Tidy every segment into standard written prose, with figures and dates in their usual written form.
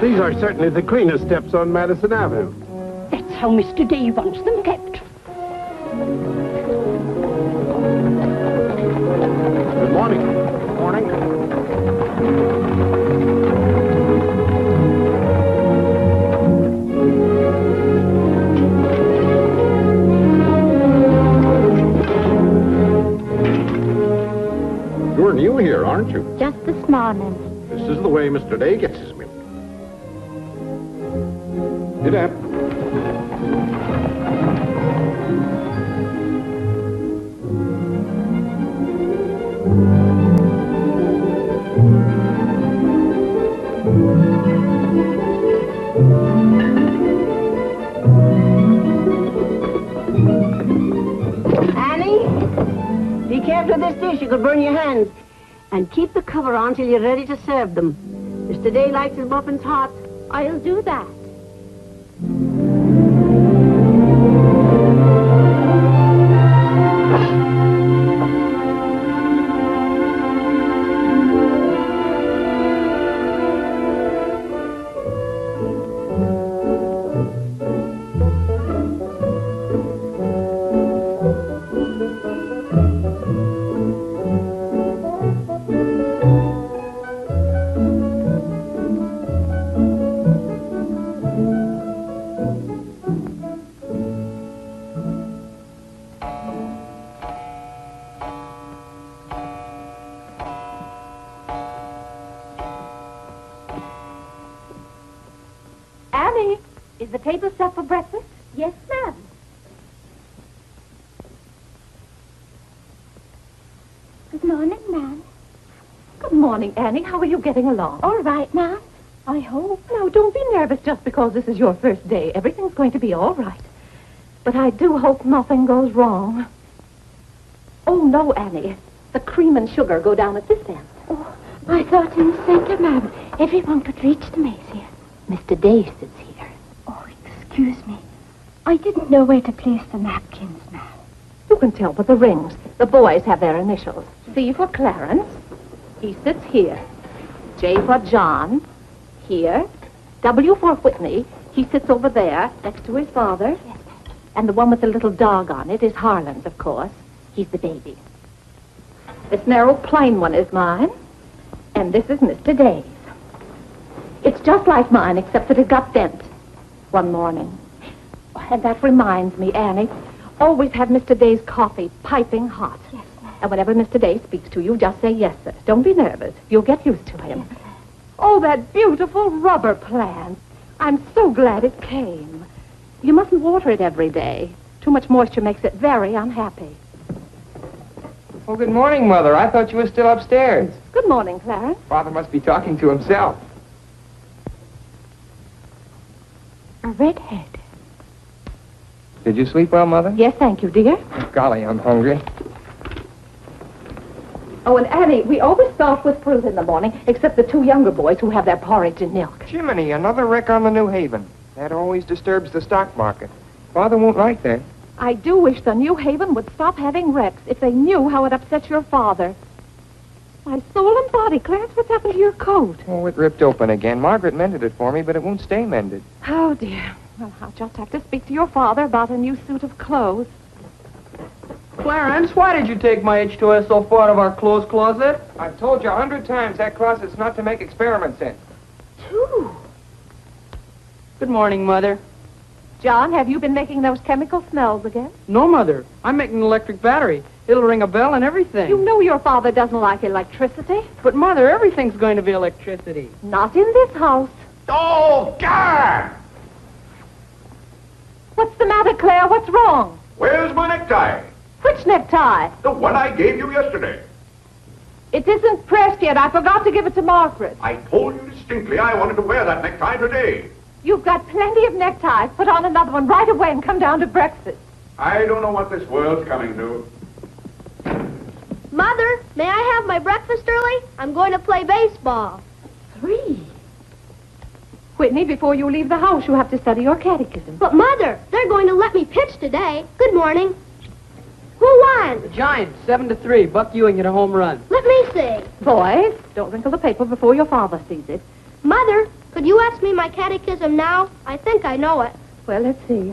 These are certainly the cleanest steps on Madison Avenue. That's how Mr. Day wants them kept. Good morning. Good morning. You're new here, aren't you? Just this morning. This is the way Mr. Day gets his milk. Get up. Annie, be careful of this dish. You could burn your hands. And keep the cover on till you're ready to serve them. Mr. Day likes his muffins hot. I'll do that. Annie, is the table set for breakfast? Yes, ma'am. Good morning, ma'am. Good morning, Annie. How are you getting along? All right, ma'am. I hope. Now, don't be nervous just because this is your first day. Everything's going to be all right. But I do hope nothing goes wrong. Oh, no, Annie. The cream and sugar go down at this end. Oh, I thought in the center, ma'am, everyone could reach the mace. Mr. Day sits here. Oh, excuse me. I didn't know where to place the napkins, ma'am. You can tell by the rings. The boys have their initials. C for Clarence. He sits here. J for John. Here. W for Whitney. He sits over there, next to his father. Yes, ma'am. And the one with the little dog on it is Harlan's, of course. He's the baby. This narrow, plain one is mine. And this is Mr. Day's. It's just like mine, except that it got bent one morning. And that reminds me, Annie, always have Mr. Day's coffee piping hot. Yes, ma'am. And whenever Mr. Day speaks to you, just say yes, sir. Don't be nervous. You'll get used to him. Yes, oh, that beautiful rubber plant. I'm so glad it came. You mustn't water it every day. Too much moisture makes it very unhappy. Oh, good morning, Mother. I thought you were still upstairs. Good morning, Clarence. Father must be talking to himself. A redhead. Did you sleep well, Mother? Yes, thank you, dear. Oh, golly, I'm hungry. Oh, and Annie, we always start with fruit in the morning, except the two younger boys who have their porridge and milk. Jiminy, another wreck on the New Haven. That always disturbs the stock market. Father won't like that. I do wish the New Haven would stop having wrecks if they knew how it upsets your father. My soul and body, Clarence, what's happened to your coat? Oh, it ripped open again. Margaret mended it for me, but it won't stay mended. Oh, dear. Well, I'll just have to speak to your father about a new suit of clothes. Clarence, why did you take my H2SO4 out of our clothes closet? I've told you 100 times that closet's not to make experiments in. Two. Good morning, Mother. John, have you been making those chemical smells again? No, Mother. I'm making an electric battery. It'll ring a bell and everything. You know your father doesn't like electricity. But, Mother, everything's going to be electricity. Not in this house. Oh, God! What's the matter, Claire? What's wrong? Where's my necktie? Which necktie? The one I gave you yesterday. It isn't pressed yet. I forgot to give it to Margaret. I told you distinctly I wanted to wear that necktie today. You've got plenty of neckties. Put on another one right away and come down to breakfast. I don't know what this world's coming to. Mother, may I have my breakfast early? I'm going to play baseball. 3. Whitney, before you leave the house, you have to study your catechism. But, Mother, they're going to let me pitch today. Good morning. Who won? The Giants, 7-3. Buck Ewing hit a home run. Let me see. Boys, don't wrinkle the paper before your father sees it. Mother, Could you ask me my catechism now? I think I know it. Well, let's see.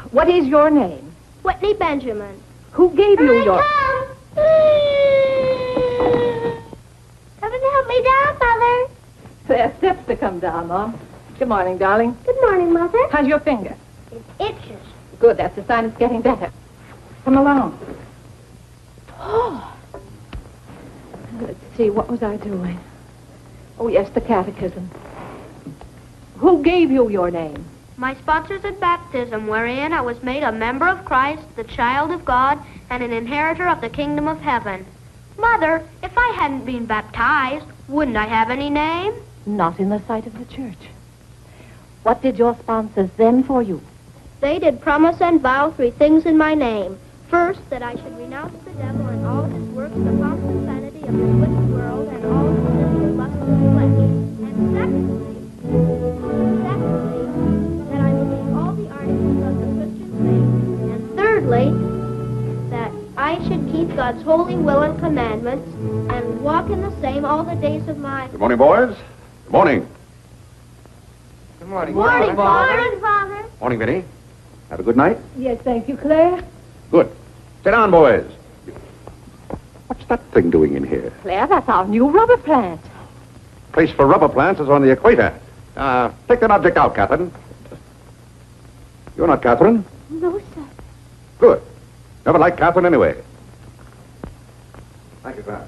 What is your name? Whitney Benjamin. Who gave you your... Coming to help me down, Mother. There are steps to come down, Mom. Good morning, darling. Good morning, Mother. How's your finger? It itches. Good, that's a sign it's getting better. Come along. Oh. Let's see, what was I doing? Oh, yes, the catechism. Who gave you your name? My sponsors at baptism, wherein I was made a member of Christ, the child of God, and an inheritor of the kingdom of heaven. Mother, if I hadn't been baptized, wouldn't I have any name? Not in the sight of the church. What did your sponsors then for you? They did promise and vow 3 things in my name. First, that I should renounce the devil and all his works, the pomp and vanity of this wicked world, and all the sinful lusts of the flesh. And secondly, that I believe all the articles of the Christian faith. And thirdly, that I should keep God's holy will and commandments, and walk in the same all the days of my... Good morning, boys. Good morning. Good morning. Morning, Father. Morning, Vinnie. Have a good night? Yes, thank you, Claire. Good. Sit down, boys. What's that thing doing in here? Claire, that's our new rubber plant. Place for rubber plants is on the equator. Take that object out, Catherine. You're not Catherine? No, sir. Good. Never liked Catherine anyway. Thank you, sir.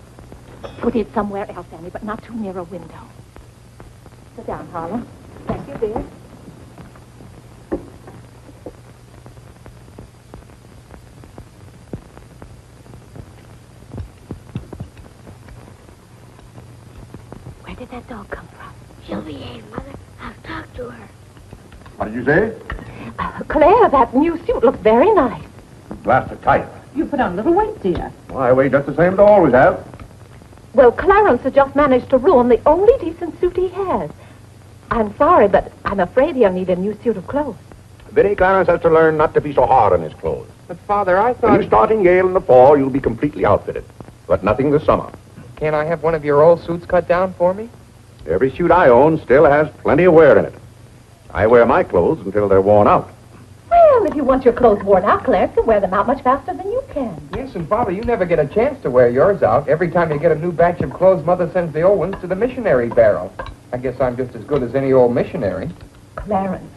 Put it somewhere else, Annie, but not too near a window. Sit down, Harlan. Thank you, dear. Where did that dog come from? She'll behave, Mother. I'll talk to her. What did you say? Claire, that new suit looks very nice. Glass are tight. You put on a little weight, dear. Well, I weigh just the same as I always have. Well, Clarence has just managed to ruin the only decent suit he has. I'm sorry, but I'm afraid he'll need a new suit of clothes. Vinnie, Clarence has to learn not to be so hard on his clothes. But, Father, I When thought... you start in Yale in the fall, you'll be completely outfitted. But nothing this summer. Can't I have one of your old suits cut down for me? Every suit I own still has plenty of wear in it. I wear my clothes until they're worn out. Well, if you want your clothes worn out, Claire can wear them out much faster than you can. Yes, and, Father, you never get a chance to wear yours out. Every time you get a new batch of clothes, Mother sends the old ones to the missionary barrel. I guess I'm just as good as any old missionary. Clarence,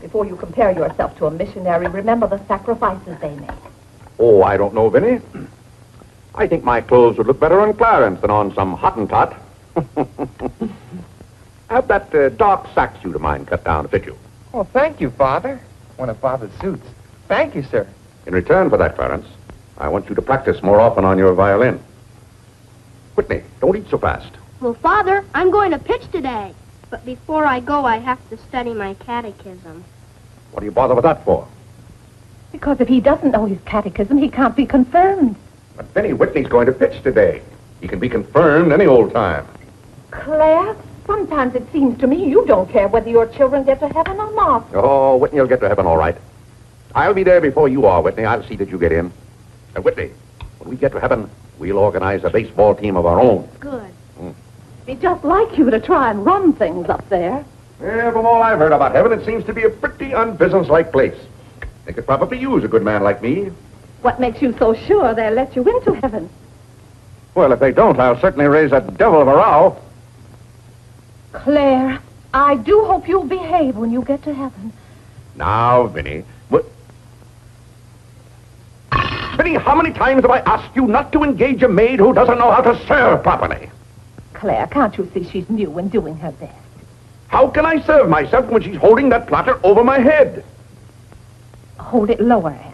before you compare yourself to a missionary, remember the sacrifices they made. Oh, I don't know, Vinnie. I think my clothes would look better on Clarence than on some Hottentot. Have that dark sack suit of mine cut down to fit you. Oh, thank you, Father. One of Father's suits. Thank you, sir. In return for that, Clarence, I want you to practice more often on your violin. Whitney, don't eat so fast. Well, Father, I'm going to pitch today. But before I go, I have to study my catechism. What do you bother with that for? Because if he doesn't know his catechism, he can't be confirmed. But Vinnie, Whitney's going to pitch today. He can be confirmed any old time. Claire, sometimes it seems to me you don't care whether your children get to heaven or not. Oh, Whitney will get to heaven all right. I'll be there before you are, Whitney. I'll see that you get in. And Whitney, when we get to heaven, we'll organize a baseball team of our own. Good. It'd be just like you to try and run things up there. Yeah, from all I've heard about heaven, it seems to be a pretty unbusinesslike place. They could probably use a good man like me. What makes you so sure they'll let you into heaven? Well, if they don't, I'll certainly raise a devil of a row. Claire, I do hope you'll behave when you get to heaven. Now, Vinnie, what... Vinnie, how many times have I asked you not to engage a maid who doesn't know how to serve properly? Claire, can't you see she's new and doing her best? How can I serve myself when she's holding that platter over my head? Hold it lower, Annie.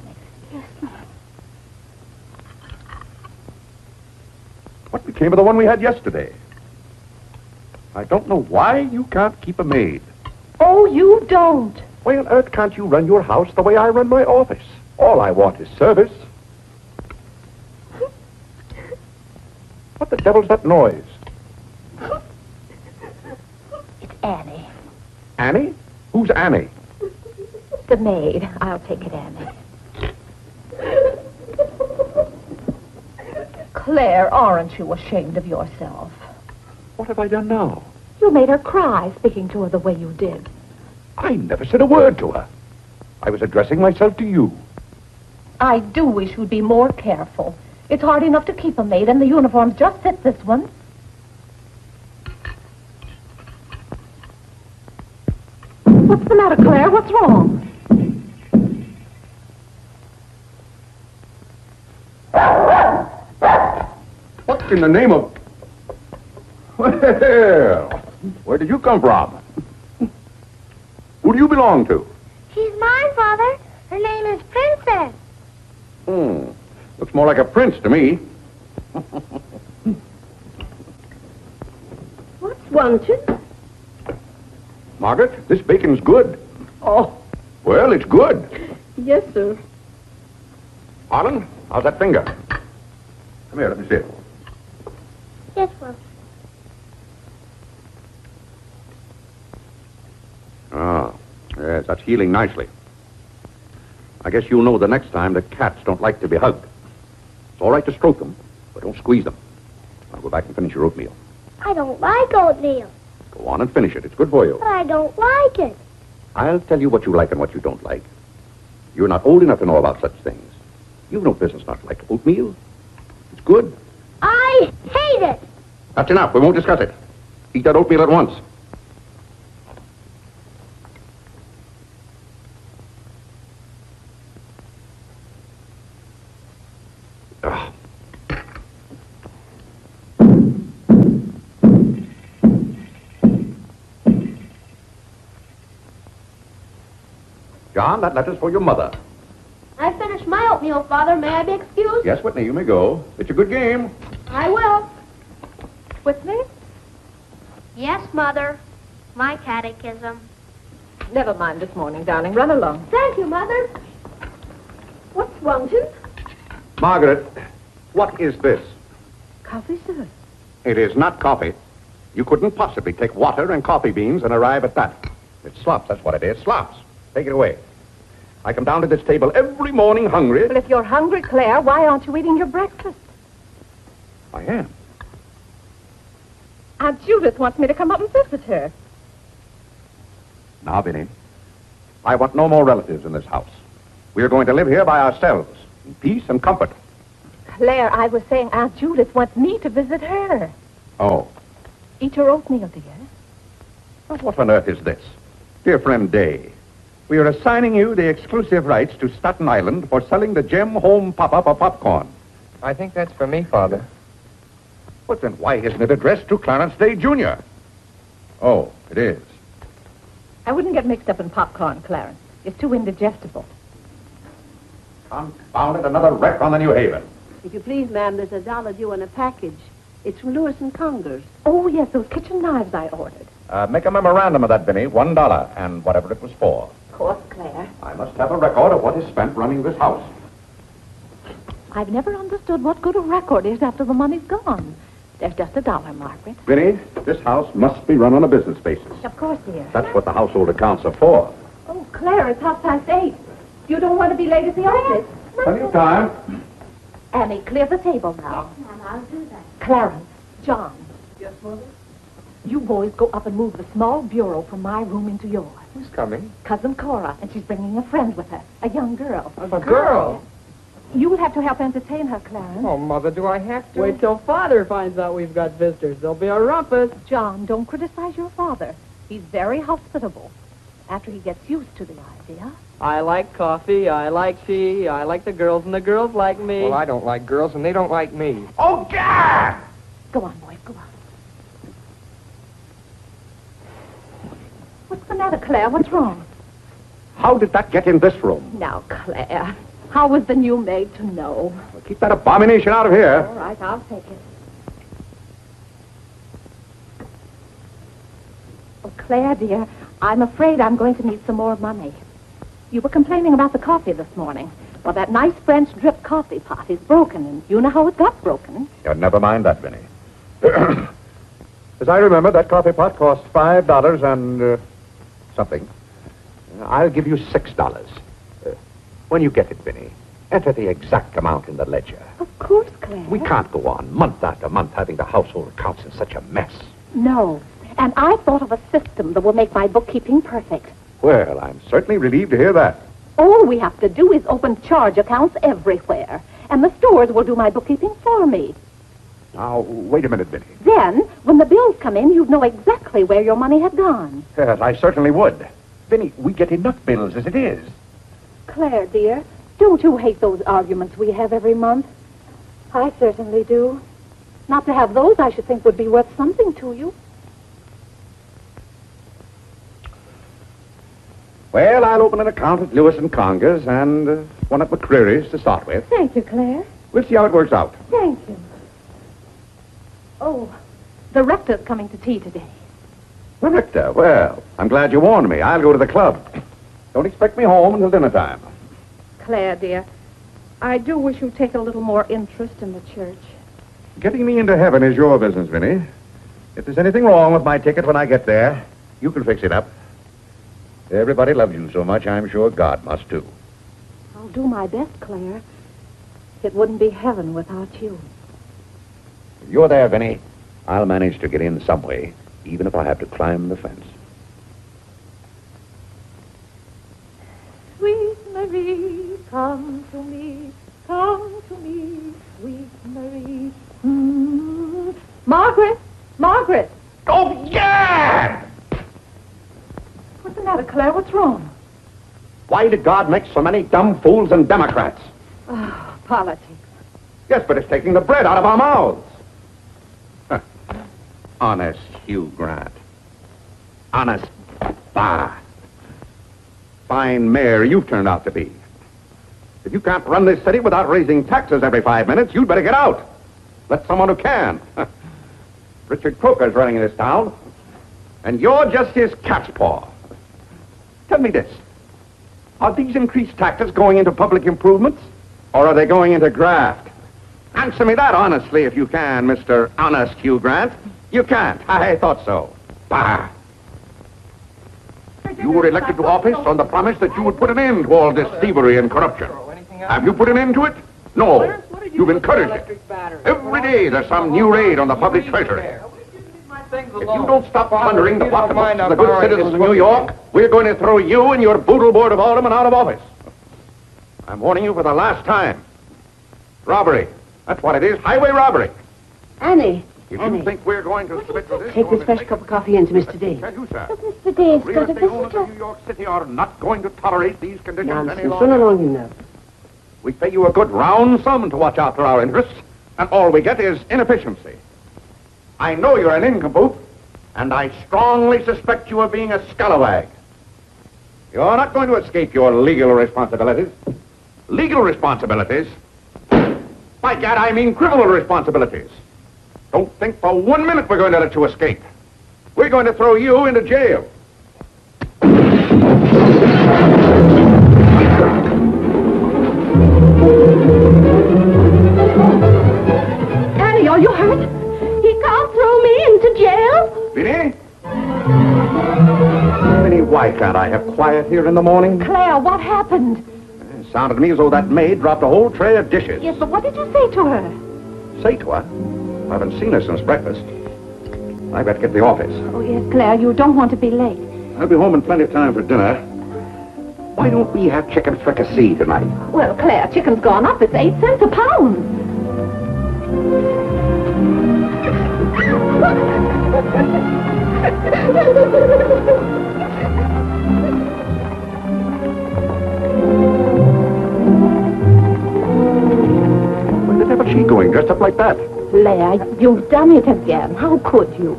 What became of the one we had yesterday? I don't know why you can't keep a maid. Oh, you don't. Why on earth can't you run your house the way I run my office? All I want is service. What the devil's that noise? It's Annie. Annie? Who's Annie? The maid. I'll take it, Annie. Claire, aren't you ashamed of yourself? What have I done now? You made her cry speaking to her the way you did. I never said a word to her. I was addressing myself to you. I do wish you'd be more careful. It's hard enough to keep a maid, and the uniforms just fit this one. What's the matter, Claire? What's wrong? What in the name of... Well, where did you come from? Who do you belong to? She's mine, Father. Her name is Princess. Looks more like a prince to me. What's wanted? Margaret, this bacon's good. Oh, Well, it's good. yes, sir. Harlan, how's that finger? Come here, let me see it. Yes, well. Ah, yes, that's healing nicely. I guess you'll know the next time that cats don't like to be hugged. It's all right to stroke them, but don't squeeze them. I'll go back and finish your oatmeal. I don't like oatmeal, Go on and finish it. It's good for you. but I don't like it. I'll tell you what you like and what you don't like. You're not old enough to know about such things. You've no business not to like oatmeal. It's good. I hate it. That's enough. We won't discuss it. Eat that oatmeal at once. Ah. John, that letter's for your mother. I finished my oatmeal, Father. May I be excused? Yes, Whitney, you may go. It's a good game. I will. Whitney? Yes, Mother. My catechism. Never mind this morning, darling. Run along. Thank you, Mother. What's wanted? Margaret, what is this? Coffee, sir. It is not coffee. You couldn't possibly take water and coffee beans and arrive at that. It's slops, that's what it is. Slops. Take it away. I come down to this table every morning hungry. Well, if you're hungry, Claire, why aren't you eating your breakfast? I am. Aunt Judith wants me to come up and visit her. Now, Vinnie, I want no more relatives in this house. We are going to live here by ourselves, in peace and comfort. Claire, I was saying Aunt Judith wants me to visit her. Oh. Eat your oatmeal, dear. Well, what on earth is this? Dear friend Day, we are assigning you the exclusive rights to Staten Island for selling the Gem Home Pop-Up of popcorn. I think that's for me, Father. But then why isn't it addressed to Clarence Day Jr.? Oh, it is. I wouldn't get mixed up in popcorn, Clarence. It's too indigestible. Confound it, another wreck on the New Haven. If you please, ma'am, there's $1 due on a package. It's from Lewis and Congers. Oh, yes, those kitchen knives I ordered. Make a memorandum of that, Vinnie. $1, and whatever it was for. Of course, Claire. I must have a record of what is spent running this house. I've never understood what good a record is after the money's gone. There's just $1, Margaret. Vinnie, this house must be run on a business basis. Of course, dear. That's what the household accounts are for. Oh, Claire, it's 8:30. You don't want to be late at the office. Plenty of time. Annie, clear the table now. Yes, Mom, I'll do that. Clarence, John, Yes, Mother? you boys go up and move the small bureau from my room into yours. Who's coming? Cousin Cora, and she's bringing a friend with her, a young girl. A girl. You'll have to help entertain her, Clarence. Oh, Mother, do I have to? Wait till Father finds out we've got visitors. There'll be a rumpus. John, don't criticize your father. He's very hospitable. After he gets used to the idea. I like coffee, I like tea, I like the girls, and the girls like me. Well, I don't like girls, and they don't like me. Oh, God! Go on, boys, go on. What's the matter, Claire? What's wrong? How did that get in this room? Now, Claire, how was the new maid to know? Well, keep that abomination out of here. All right, I'll take it. Oh, Claire, dear, I'm afraid I'm going to need some more money. You were complaining about the coffee this morning. Well, that nice French drip coffee pot is broken, and you know how it got broken. Yeah, never mind that, Vinnie. As I remember, that coffee pot cost $5 and something. I'll give you $6. When you get it, Vinnie, enter the exact amount in the ledger. Of course, Claire. We can't go on month after month having the household accounts in such a mess. No. And I've thought of a system that will make my bookkeeping perfect. Well, I'm certainly relieved to hear that. All we have to do is open charge accounts everywhere, and the stores will do my bookkeeping for me. Now, wait a minute, Vinnie. Then, when the bills come in, you'd know exactly where your money had gone. Yes, I certainly would. Vinnie, we get enough bills as it is. Claire, dear, don't you hate those arguments we have every month? I certainly do. Not to have those, I should think, would be worth something to you. Well, I'll open an account at Lewis and Conger's and one at McCreary's to start with. Thank you, Claire. We'll see how it works out. Thank you. Oh, the rector's coming to tea today. The rector? Well, I'm glad you warned me. I'll go to the club. Don't expect me home until dinner time. Claire, dear, I do wish you'd take a little more interest in the church. Getting me into heaven is your business, Vinnie. If there's anything wrong with my ticket when I get there, you can fix it up. Everybody loves you so much, I'm sure God must too. I'll do my best, Claire. It wouldn't be heaven without you. If you're there, Vinnie, I'll manage to get in some way, even if I have to climb the fence. Sweet Marie, come to me, sweet Marie. Margaret! Margaret! Oh, yeah! What's the matter, Claire? What's wrong? Why did God make so many dumb fools and Democrats? Oh, politics. Yes, but it's taking the bread out of our mouths. Huh. Honest Hugh Grant. Honest Bah. Fine mayor you've turned out to be. If you can't run this city without raising taxes every 5 minutes, you'd better get out. Let someone who can. Richard Croker's running in this town, and you're just his cat's paw. Tell me this. Are these increased taxes going into public improvements, or are they going into graft? Answer me that honestly if you can, Mr. Honest Hugh Grant. You can't. I thought so. Bah. You were elected to office on the promise that you would put an end to all this thievery and corruption. Have you put an end to it? No. You've encouraged it. Every day there's some new raid on the public treasury. If you don't stop plundering the pocketbooks of the good citizens of New York, we're going to throw you and your boodle board of aldermen out of office. I'm warning you for the last time. Robbery. That's what it is. Highway robbery. Annie. If Annie. you think we're going to submit to this... Take this fresh cup of coffee in to Mr. Day. Tell you, sir. Mr. Day's Real got a estate owners visitor. of New York City are not going to tolerate these conditions any Nonsense. longer. Run along, you know. We pay you a good round sum to watch after our interests, and all we get is inefficiency. I know you're an nincompoop, and I strongly suspect you of being a scalawag. You're not going to escape your legal responsibilities. Legal responsibilities? By gad, I mean criminal responsibilities. Don't think for 1 minute we're going to let you escape. We're going to throw you into jail. Annie, are you hurt? He can't throw me into jail. Vinnie? Vinnie, why can't I have quiet here in the morning? Claire, what happened? It sounded to me as though that maid dropped a whole tray of dishes. Yes, but what did you say to her? Say to her? I haven't seen her since breakfast. I better get to the office. Oh, yes, Claire, you don't want to be late. I'll be home in plenty of time for dinner. Why don't we have chicken fricassee tonight? Well, Claire, chicken's gone up. It's 8 cents a pound. Where the devil's she going, dressed up like that? Claire, you've done it again. How could you?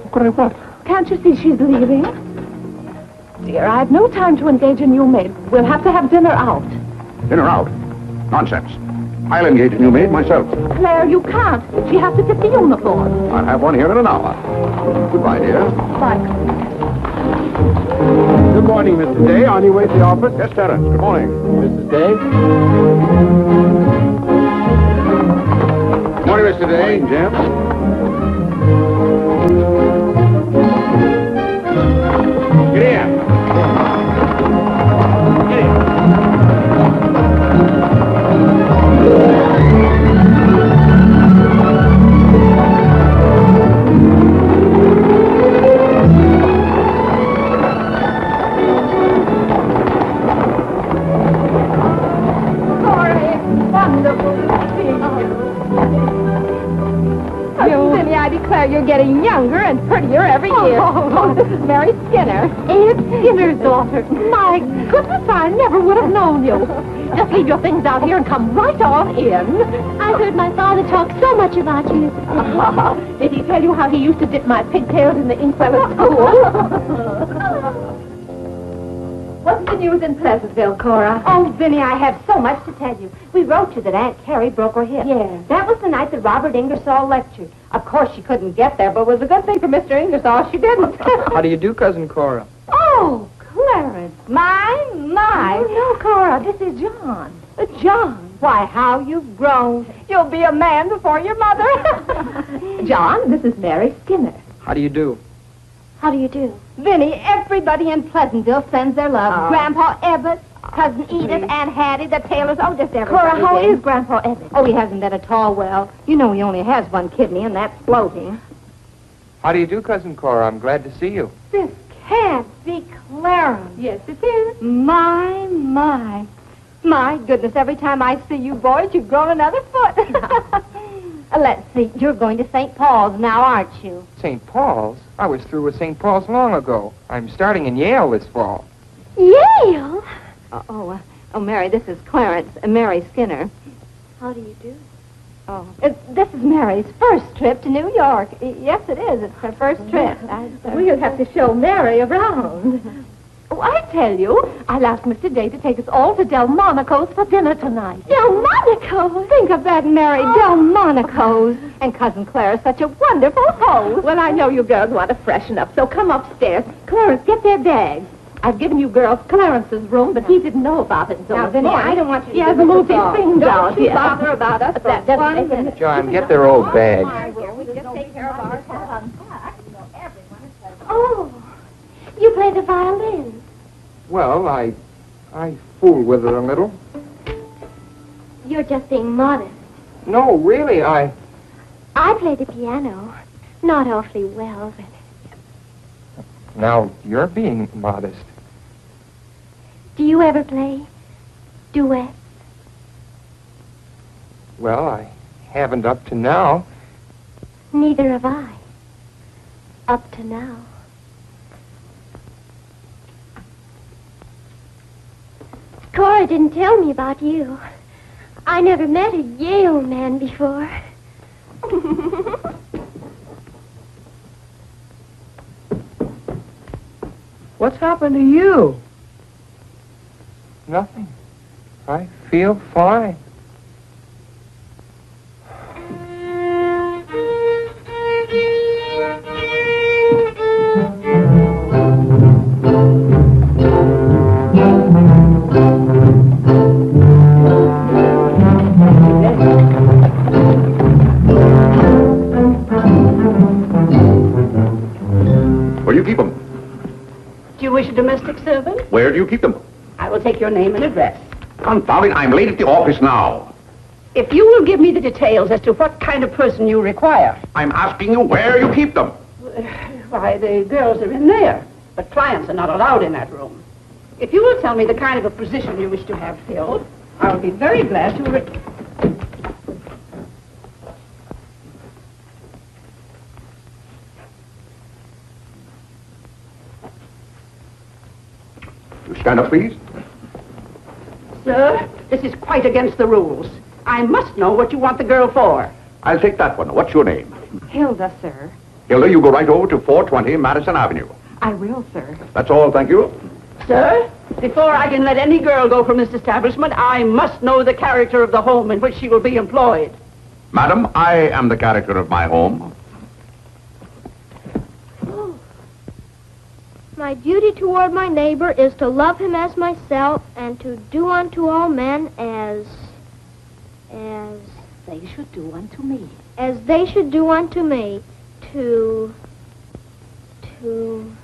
How could I what? Can't you see she's leaving? Dear, I've no time to engage a new maid. We'll have to have dinner out. Dinner out? Nonsense. I'll engage a new maid myself. Claire, you can't. She has to fit the uniform. I'll have one here in an hour. Goodbye, dear. Bye. Good morning, Mr. Day. On your way to the office? Yes, Terence. Good morning. Mrs. Day? Good morning, Mr. Day. Jim. Get in. Get in. I'm getting younger and prettier every year. Oh, this is Mary Skinner. Aunt Skinner's daughter. My goodness, I never would have known you. Just leave your things out here and come right on in. I've heard my father talk so much about you. Did he tell you how he used to dip my pigtails in the inkwell at school? What's the news in Pleasantville, Cora? Oh, Vinnie, I have so much to tell you. We wrote you that Aunt Carrie broke her hip. Yeah. That was the night that Robert Ingersoll lectured. Of course, she couldn't get there, but it was a good thing for Mr. Ingersoll she didn't. How do you do, Cousin Cora? Oh, Clarence. My. Oh, no, Cora, this is John. John, why, how you've grown. You'll be a man before your mother. John, this is Mary Skinner. How do you do? How do you do? Vinnie, everybody in Pleasantville sends their love. Oh. Grandpa Ebbett, Cousin Edith, Aunt Hattie, the Taylors, oh, just everybody. Cora, how Vinnie. is Grandpa Ebbett? Oh, he hasn't been at all well. You know he only has one kidney, and that's floating. How do you do, Cousin Cora? I'm glad to see you. This can't be Clarence. Yes, it is. My. My goodness, every time I see you boys, you've grown another foot. Let's see, you're going to St. Paul's now, aren't you? St. Paul's? I was through with St. Paul's long ago. I'm starting in Yale this fall. Yale? Oh, Mary, this is Clarence, Mary Skinner. How do you do? Oh, this is Mary's first trip to New York. Yes, it is. It's her first trip. We'll have to show Mary around. Oh, I tell you, I'll ask Mr. Day to take us all to Delmonico's for dinner tonight. Delmonico's? Think of that, Mary, Delmonico's. And Cousin Clara's such a wonderful host. Well, I know you girls want to freshen up, so come upstairs. Clarence, get their bags. I've given you girls Clarence's room, but he didn't know about it until Now, this Vinnie, morning. I don't want you to He has do to this move at all. these things out Don't you here. bother about us for That doesn't 1 make any minute. John, get their old bags. We just take care of ourselves. Oh, you play the violin. Well, I fool with it a little. You're just being modest. No, really, I play the piano. Not awfully well, but... Now, you're being modest. Do you ever play duets? Well, I haven't up to now. Neither have I. Up to now. Cora didn't tell me about you. I never met a Yale man before. What's happened to you? Nothing. I feel fine. Where do you keep them? Do you wish a domestic servant? Where do you keep them? I will take your name and address. Confound it, I'm late at the office now. If you will give me the details as to what kind of person you require. I'm asking you where you keep them. Why, the girls are in there, but clients are not allowed in that room. If you will tell me the kind of a position you wish to have filled, I will be very glad to... You stand up, please. Sir, this is quite against the rules. I must know what you want the girl for. I'll take that one. What's your name? Hilda, sir. Hilda, you go right over to 420 Madison Avenue. I will, sir. That's all, thank you. Sir, before I can let any girl go from this establishment, I must know the character of the home in which she will be employed. Madam, I am the character of my home. My duty toward my neighbor is to love him as myself and to do unto all men as They should do unto me. they should do unto me.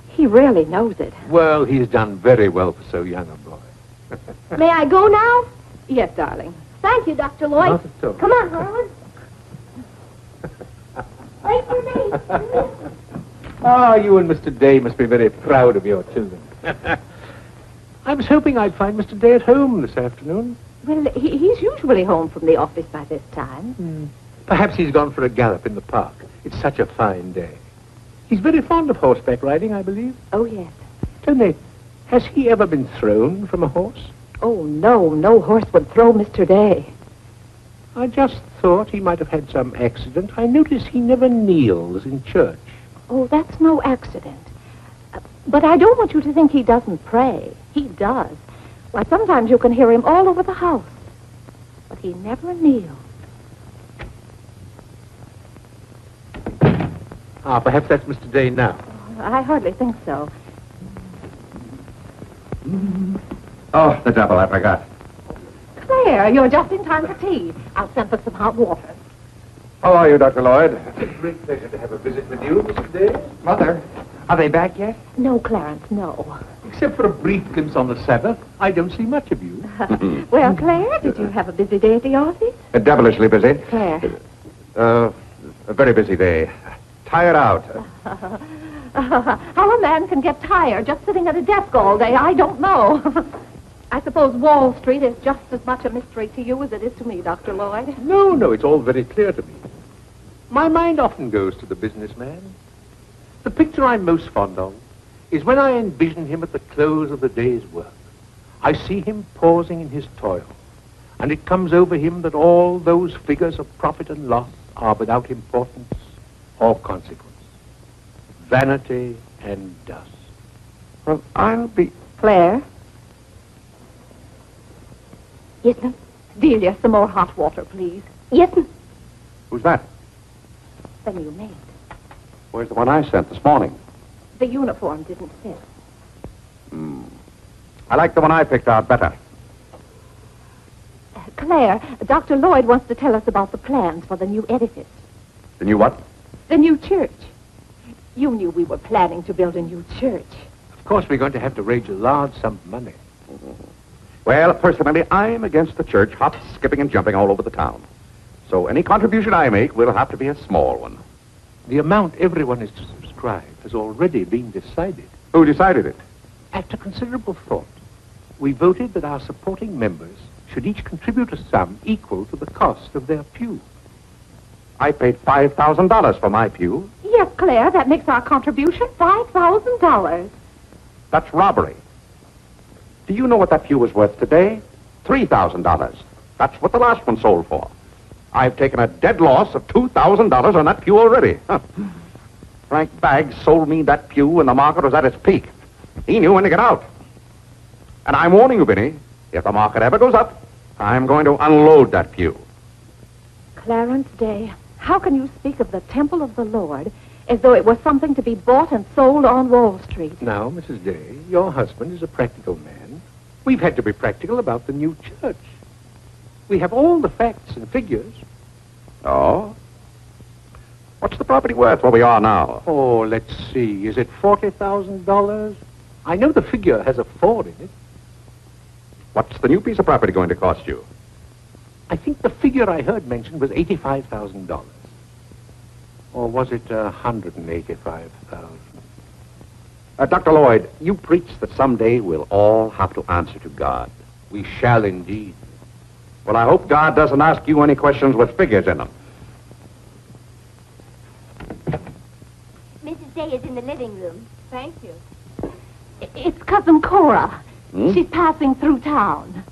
He really knows it. Well, he's done very well for so young a boy. May I go now? Yes, darling. Thank you, Dr. Lloyd. Not at all. Come on, Harlan. Wait for me. Ah, you and Mr. Day must be very proud of your children. I was hoping I'd find Mr. Day at home this afternoon. Well, he's usually home from the office by this time. Perhaps he's gone for a gallop in the park. It's such a fine day. He's very fond of horseback riding, I believe. Oh, yes. Tell me, has he ever been thrown from a horse? Oh, no horse would throw Mr. Day. I just thought he might have had some accident. I notice he never kneels in church. Oh, that's no accident. But I don't want you to think he doesn't pray. He does. Why, sometimes you can hear him all over the house. But he never kneels. Ah, perhaps that's Mr. Day now. I hardly think so. Oh, the devil, I forgot. Claire, you're just in time for tea. I'll send for some hot water. How are you, Dr. Lloyd? It's a great pleasure to have a visit with you, Mr. Day. Mother, are they back yet? No, Clarence, no. Except for a brief glimpse on the Sabbath, I don't see much of you. Well, Claire, did you have a busy day at the office? Devilishly busy. Claire. A very busy day. Tired out. How a man can get tired just sitting at a desk all day, I don't know. I suppose Wall Street is just as much a mystery to you as it is to me, Dr. Lloyd. No, it's all very clear to me. My mind often goes to the businessman. The picture I'm most fond of is when I envision him at the close of the day's work. I see him pausing in his toil, and it comes over him that all those figures of profit and loss are without importance or consequence. Vanity and dust. Well, I'll be... Claire? Yes, ma'am. Delia, some more hot water, please. Yes, ma'am. Who's that? The new maid. Where's the one I sent this morning? The uniform didn't fit. I like the one I picked out better. Claire, Dr. Lloyd wants to tell us about the plans for the new edifice. The new what? The new church. You knew we were planning to build a new church. Of course, we're going to have to raise a large sum of money. Well, personally, I'm against the church hop, skipping, and jumping all over the town. So any contribution I make will have to be a small one. The amount everyone is to subscribe has already been decided. Who decided it? After considerable thought, we voted that our supporting members should each contribute a sum equal to the cost of their pew. I paid $5,000 for my pew. Yes, Claire, that makes our contribution $5,000. That's robbery. Do you know what that pew was worth today? $3,000. That's what the last one sold for. I've taken a dead loss of $2,000 on that pew already. Frank Baggs sold me that pew when the market was at its peak. He knew when to get out. And I'm warning you, Vinnie, if the market ever goes up, I'm going to unload that pew. Clarence Day, how can you speak of the temple of the Lord as though it was something to be bought and sold on Wall Street? Now, Mrs. Day, your husband is a practical man. We've had to be practical about the new church. We have all the facts and figures. Oh? What's the property worth where we are now? Oh, let's see. Is it $40,000? I know the figure has a 4 in it. What's the new piece of property going to cost you? I think the figure I heard mentioned was $85,000. Or was it $185,000? Dr. Lloyd, you preach that someday we'll all have to answer to God. We shall indeed. Well, I hope God doesn't ask you any questions with figures in them. Mrs. Day is in the living room. Thank you. It's Cousin Cora. Hmm? She's passing through town.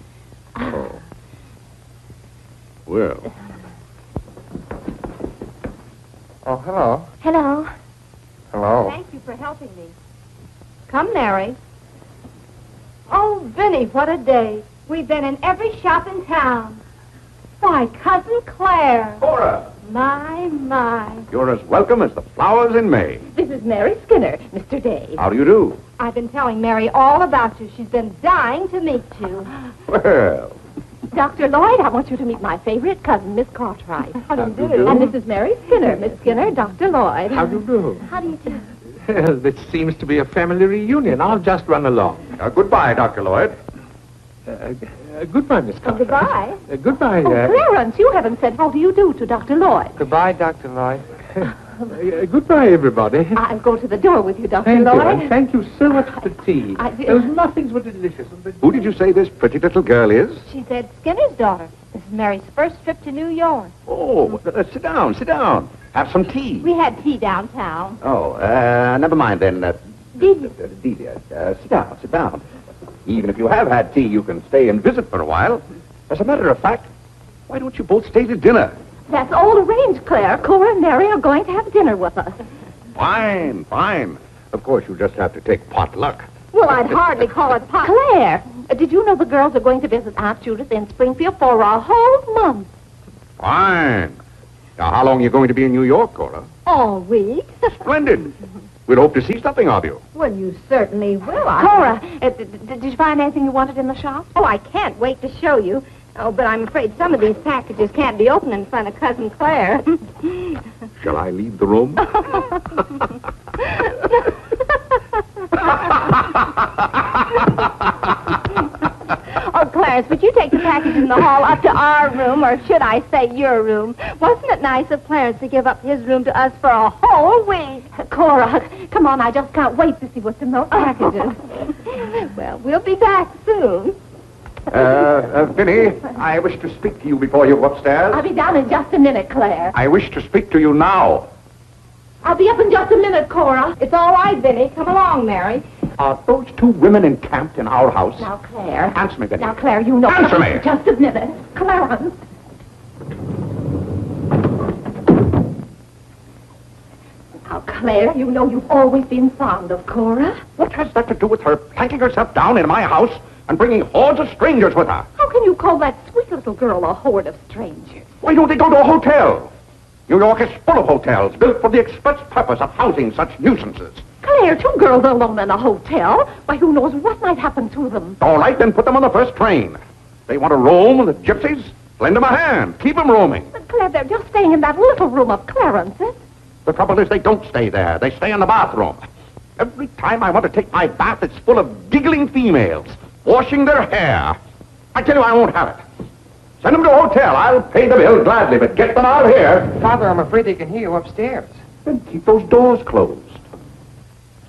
Oh. Well. Oh, hello. Hello. Hello. Thank you for helping me. Come, Mary. Oh, Vinnie, what a day. We've been in every shop in town. Why, Cousin Claire. Cora, My. you're as welcome as the flowers in May. This is Mary Skinner, Mr. Day. How do you do? I've been telling Mary all about you. She's been dying to meet you. Well, Dr. Lloyd, I want you to meet my favorite cousin, Miss Cartwright. How do you do you do? do? And this is Mary Skinner. Miss Skinner, Dr. Lloyd. How do you do? How do you do? Well, this seems to be a family reunion. I'll just run along. goodbye, Dr. Lloyd. Goodbye, Miss Cartwright. Goodbye. Goodbye. Oh, Clarence, you haven't said how do you do to Dr. Lloyd. Goodbye, Dr. Lloyd. Goodbye, everybody. I'll go to the door with you, Dr. Thank you, Lloyd. and thank you so much for the tea. Those muffins were delicious. Who did you say this pretty little girl is? She said Skinner's daughter. This is Mary's first trip to New York. Oh, sit down, sit down. Have some tea. We had tea downtown. Oh, never mind then. Delia. Sit down, sit down. Even if you have had tea, you can stay and visit for a while. As a matter of fact, why don't you both stay to dinner? That's all arranged, Claire. Cora and Mary are going to have dinner with us. Fine, fine. Of course, you just have to take potluck. Well, I'd hardly call it pot. Claire, did you know the girls are going to visit Aunt Judith in Springfield for a whole month? Fine. Now, how long are you going to be in New York, Cora? All week? Splendid. We'll hope to see something of you. Well, you certainly will. Cora, did you find anything you wanted in the shop? Oh, I can't wait to show you. Oh, but I'm afraid some of these packages can't be opened in front of Cousin Claire. Shall I leave the room? Oh, Clarence, would you take the package in the hall up to our room, or should I say your room? Wasn't it nice of Clarence to give up his room to us for a whole week? Cora, come on, I just can't wait to see what's in those packages. Well, we'll be back soon. Vinnie, I wish to speak to you before you go upstairs. I'll be down in just a minute, Claire. I wish to speak to you now. I'll be up in just a minute, Cora. It's all right, Vinnie. Come along, Mary. Are those two women encamped in our house? Now, Claire. Answer me, Vinnie. Now, Claire, you know... Answer me! Just a minute. Clarence. Now, Claire, you know you've always been fond of Cora. What has that to do with her planting herself down in my house and bringing hordes of strangers with her? How can you call that sweet little girl a horde of strangers? Why don't they go to a hotel? New York is full of hotels built for the express purpose of housing such nuisances. Claire, two girls alone in a hotel? Why, who knows what might happen to them? All right, then put them on the first train. They want to roam with the gypsies? Lend them a hand. Keep them roaming. But, Claire, they're just staying in that little room of Clarence's. The trouble is they don't stay there. They stay in the bathroom. Every time I want to take my bath, it's full of giggling females, washing their hair. I tell you, I won't have it. Send them to a hotel. I'll pay the bill gladly, but get them out here. Father, I'm afraid they can hear you upstairs. Then keep those doors closed.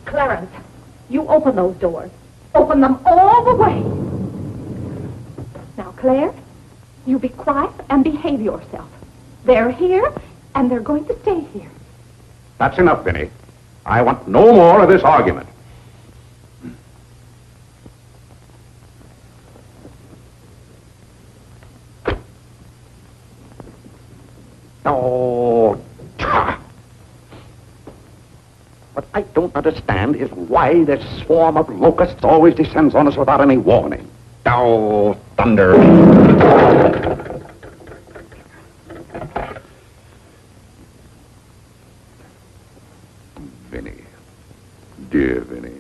Clarence, you open those doors. Open them all the way. Now, Claire, you be quiet and behave yourself. They're here, and they're going to stay here. That's enough, Vinnie. I want no more of this argument. Oh, what I don't understand is why this swarm of locusts always descends on us without any warning. Oh, thunder. Vinnie. Dear Vinnie.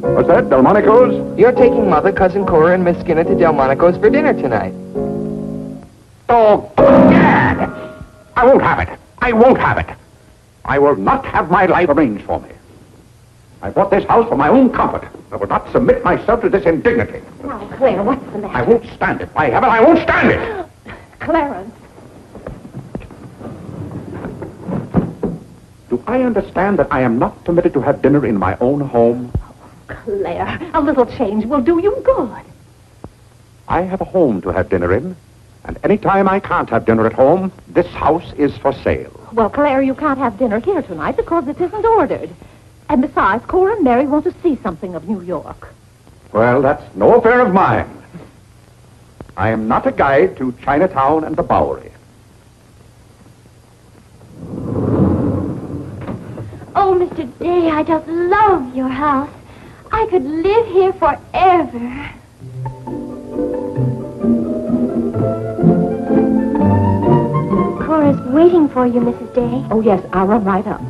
What's that, Delmonico's? You're taking Mother, Cousin Cora, and Miss Skinner to Delmonico's for dinner tonight. Oh, Gad! I won't have it. I won't have it. I will not have my life arranged for me. I bought this house for my own comfort. I will not submit myself to this indignity. Now, Claire, what's the matter? I won't stand it. By heaven, I won't stand it! Clarence. Do I understand that I am not permitted to have dinner in my own home? Claire, a little change will do you good. I have a home to have dinner in, and any time I can't have dinner at home, this house is for sale. Well, Claire, you can't have dinner here tonight because it isn't ordered. And besides, Cora and Mary want to see something of New York. Well, that's no affair of mine. I am not a guide to Chinatown and the Bowery. Oh, Mr. Day, I just love your house. I could live here forever. Cora's waiting for you, Mrs. Day. Oh, yes, I'll run right up.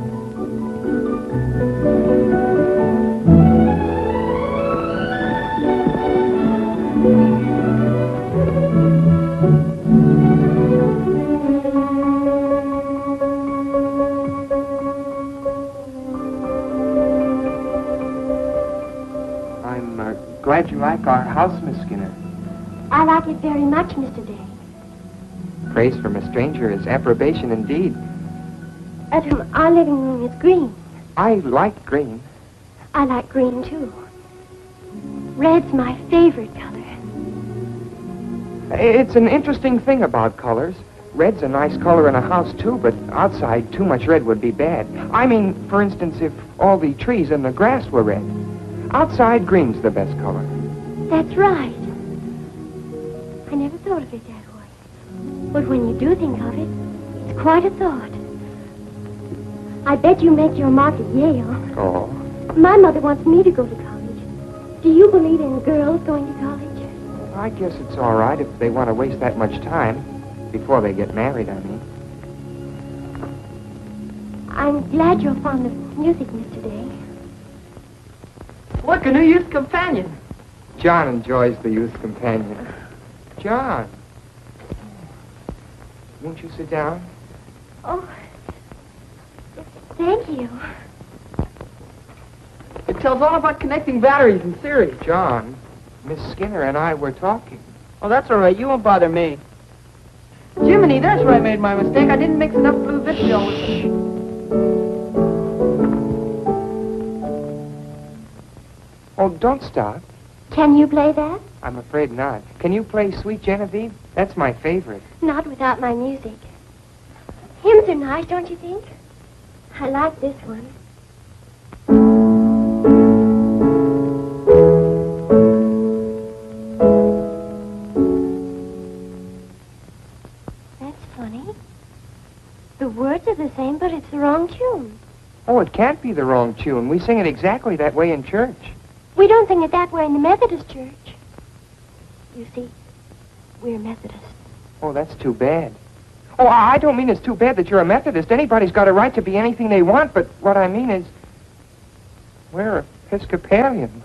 I'm glad you like our house, Miss Skinner. I like it very much, Mr. Day. Praise from a stranger is approbation indeed. Our living room is green. I like green. I like green, too. Red's my favorite color. It's an interesting thing about colors. Red's a nice color in a house, too, but outside, too much red would be bad. I mean, for instance, if all the trees and the grass were red. Outside, green's the best color. That's right. I never thought of it that way. But when you do think of it, it's quite a thought. I bet you make your mark at Yale. Oh. My mother wants me to go to college. Do you believe in girls going to college? I guess it's all right if they want to waste that much time. Before they get married, I mean. I'm glad you're fond of music, Mr. Day. Look, a new youth companion. John enjoys the youth companion. John. Won't you sit down? Oh, thank you. It tells all about connecting batteries in series. John, Miss Skinner and I were talking. Oh, that's all right. You won't bother me. Jiminy, that's where I made my mistake. I didn't mix enough blue vitriol with it. Oh, don't stop. Can you play that? I'm afraid not. Can you play Sweet Genevieve? That's my favorite. Not without my music. Hymns are nice, don't you think? I like this one. That's funny. The words are the same, but it's the wrong tune. Oh, it can't be the wrong tune. We sing it exactly that way in church. We don't sing it that way in the Methodist church. You see, we're Methodists. Oh, that's too bad. Oh, I don't mean it's too bad that you're a Methodist. Anybody's got a right to be anything they want, but what I mean is, we're Episcopalians.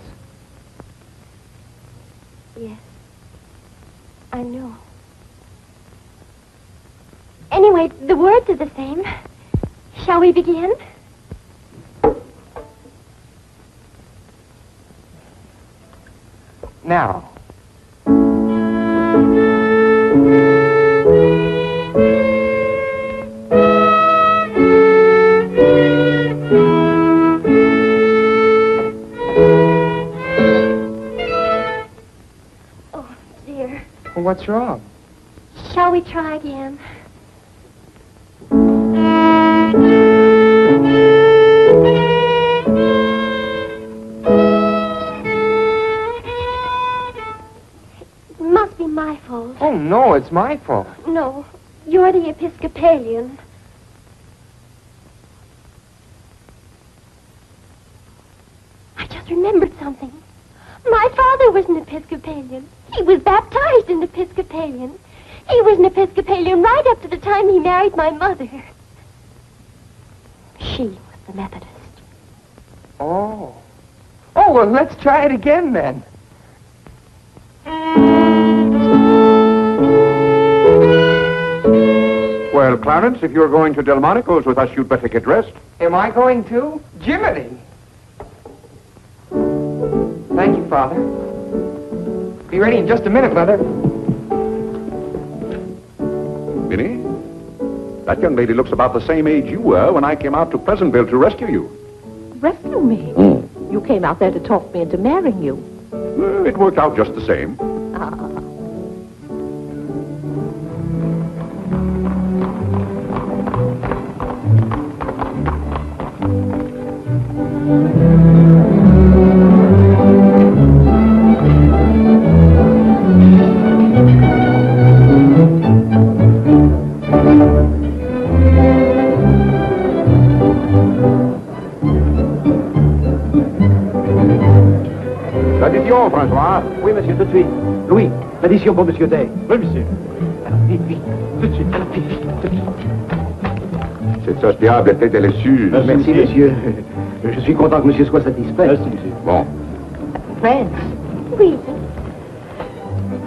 Yes, I know. Anyway, the words are the same. Shall we begin? Now. Oh, dear. Well, what's wrong? Shall we try again? My fault. Oh, no, it's my fault. No, you're the Episcopalian. I just remembered something. My father was an Episcopalian. He was baptized an Episcopalian. He was an Episcopalian right up to the time he married my mother. She was the Methodist. Oh. Oh, well, let's try it again, then. Well, Clarence, if you're going to Delmonico's with us, you'd better get dressed. Am I going to? Jiminy! Thank you, Father. Be ready in just a minute, Mother. Vinnie, that young lady looks about the same age you were when I came out to Pleasantville to rescue you. Rescue me? You came out there to talk me into marrying you. It worked out just the same. L'addition, François. Oui, monsieur, tout de suite. Louis, l'addition pour monsieur Day. Oui, monsieur. Alors, vite, vite. Tout de suite. Alors, vite, vite, tout de suite. Cette sauce diable était délicieuse. Merci, monsieur. Je suis content que monsieur soit satisfait. Merci, monsieur. Bon. French. Oui.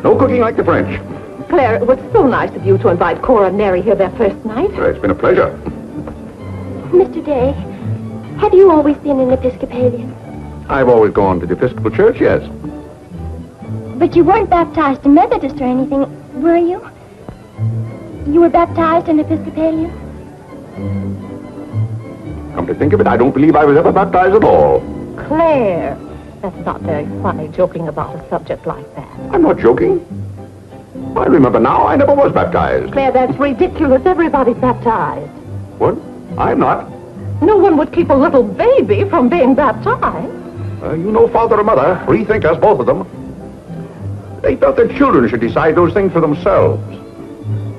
No cooking like the French. Claire, it was so nice of you to invite Cora and Mary here their first night. It's been a pleasure. Mr. Day, have you always been an Episcopalian? I've always gone to the Episcopal Church, yes. But you weren't baptized in Methodist or anything, were you? You were baptized in Episcopalian? Come to think of it, I don't believe I was ever baptized at all. Claire, that's not very funny, joking about a subject like that. I'm not joking. I remember now, I never was baptized. Claire, that's ridiculous. Everybody's baptized. What? I'm not. No one would keep a little baby from being baptized. You know father or mother, free thinkers, both of them. They felt their children should decide those things for themselves.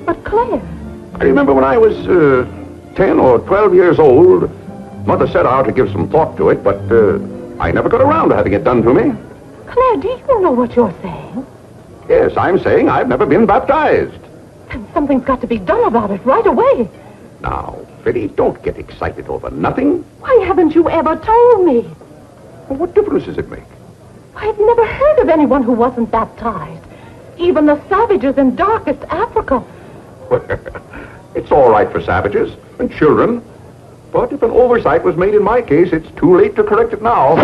But Claire... I remember when I was 10 or 12 years old, Mother set out to give some thought to it, but I never got around to having it done to me. Claire, do you know what you're saying? Yes, I'm saying I've never been baptized. Then something's got to be done about it right away. Now, Vinnie, don't get excited over nothing. Why haven't you ever told me? Well, what difference does it make? I've never heard of anyone who wasn't baptized. Even the savages in darkest Africa. It's all right for savages and children. But if an oversight was made in my case, it's too late to correct it now.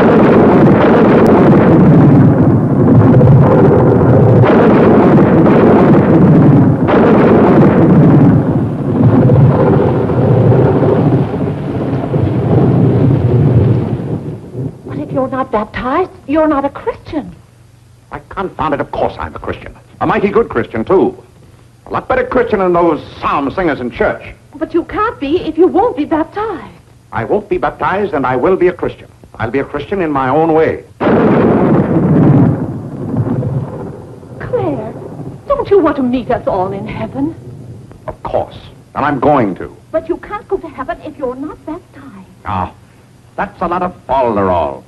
But if you're not baptized, you're not a Christian. Why, confound it, of course I'm a Christian. A mighty good Christian, too. A lot better Christian than those psalm singers in church. But you can't be if you won't be baptized. I won't be baptized, and I will be a Christian. I'll be a Christian in my own way. Claire, don't you want to meet us all in heaven? Of course. And I'm going to. But you can't go to heaven if you're not baptized. Ah, that's a lot of falderall.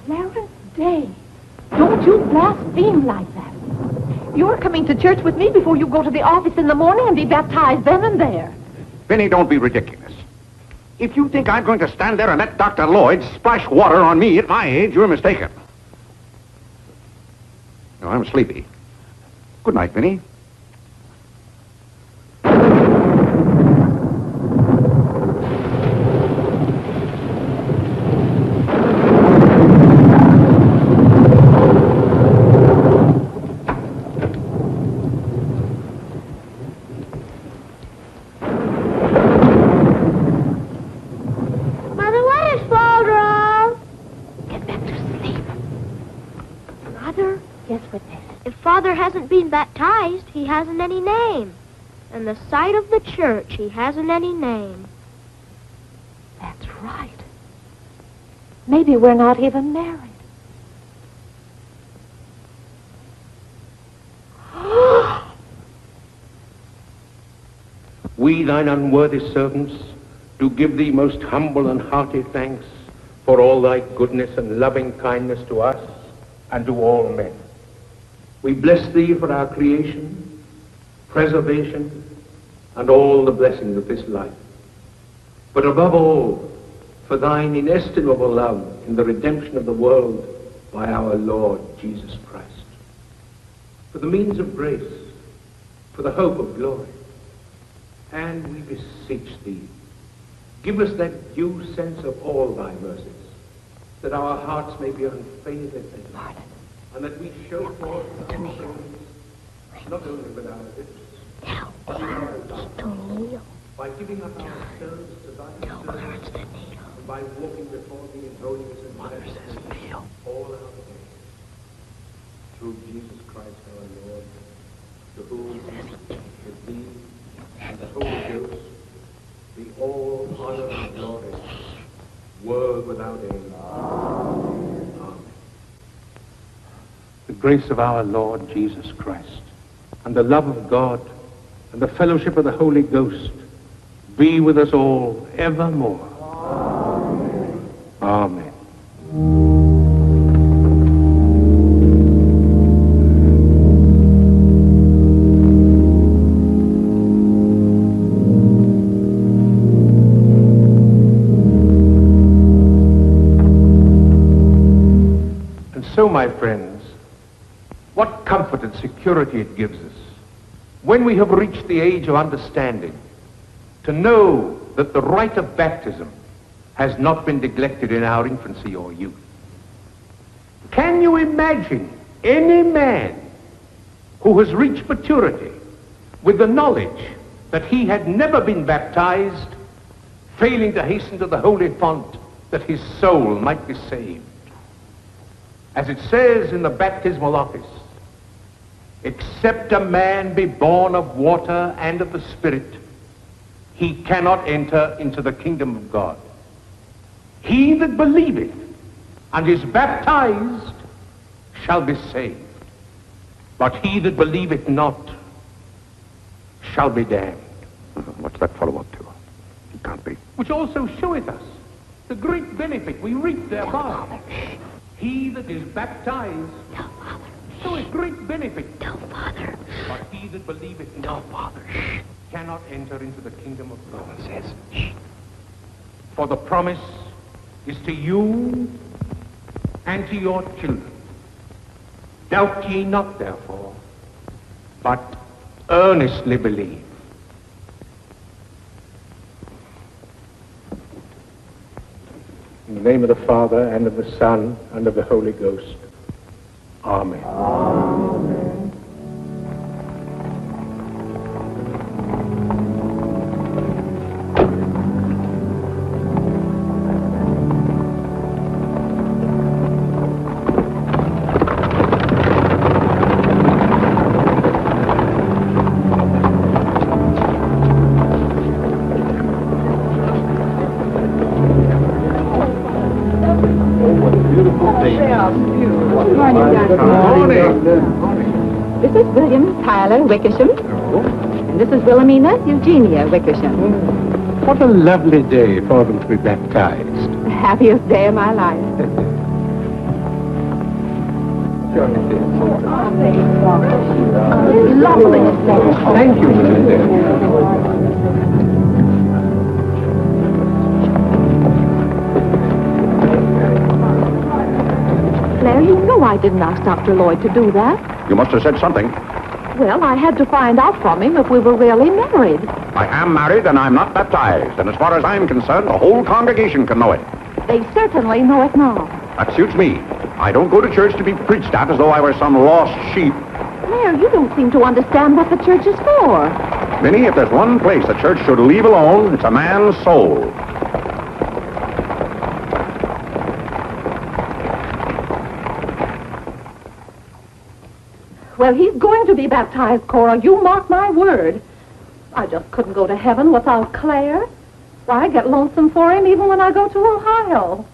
Clarence Day, don't you blaspheme like that. You're coming to church with me before you go to the office in the morning and be baptized then and there. Vinnie, don't be ridiculous. If you think I'm going to stand there and let Dr. Lloyd splash water on me at my age, you're mistaken. No, I'm sleepy. Good night, Vinnie. Father hasn't been baptized, he hasn't any name. In the sight of the church, he hasn't any name. That's right. Maybe we're not even married. We, thine unworthy servants, do give thee most humble and hearty thanks for all thy goodness and loving kindness to us and to all men. We bless thee for our creation, preservation, and all the blessings of this life. But above all, for thine inestimable love in the redemption of the world by our Lord Jesus Christ. For the means of grace, for the hope of glory. And we beseech thee, give us that due sense of all thy mercies, that our hearts may be unfaded in light, and that we show forth the praise, not only with our lips, but with our tongue, by giving up ourselves to thy service, and by walking before thee in holiness and majesty all our days. Through Jesus Christ our Lord, to whom, with thee, and the Holy Ghost, be all honor and glory, world without end. Amen. The grace of our Lord Jesus Christ, and the love of God, and the fellowship of the Holy Ghost, be with us all evermore. Amen. Amen. my friends, what comfort and security it gives us when we have reached the age of understanding to know that the rite of baptism has not been neglected in our infancy or youth. Can you imagine any man who has reached maturity with the knowledge that he had never been baptized, failing to hasten to the holy font that his soul might be saved? As it says in the baptismal office, except a man be born of water and of the Spirit, he cannot enter into the kingdom of God. He that believeth and is baptized shall be saved, but he that believeth not shall be damned. What's that follow up to? He can't be. Which also showeth us the great benefit we reap thereby. He that is baptized showeth great benefit. But he that believeth not cannot enter into the kingdom of God. For the promise is to you and to your children. Doubt ye not, therefore, but earnestly believe. In the name of the Father, and of the Son, and of the Holy Ghost. Amen. Amen. This is William Powell Wickersham. And this is Wilhelmina Eugenia Wickersham. What a lovely day for them to be baptized. The happiest day of my life. Lovely. Thank you, Mrs. Dale. Claire, you know I didn't ask Dr. Lloyd to do that. You must have said something. Well, I had to find out from him if we were really married. I am married and I'm not baptized. And as far as I'm concerned, the whole congregation can know it. They certainly know it now. That suits me. I don't go to church to be preached at as though I were some lost sheep. Claire, you don't seem to understand what the church is for. Vinnie, if there's one place the church should leave alone, it's a man's soul. Well, he's going to be baptized, Cora. You mark my word. I just couldn't go to heaven without Claire. Why, I get lonesome for him even when I go to Ohio.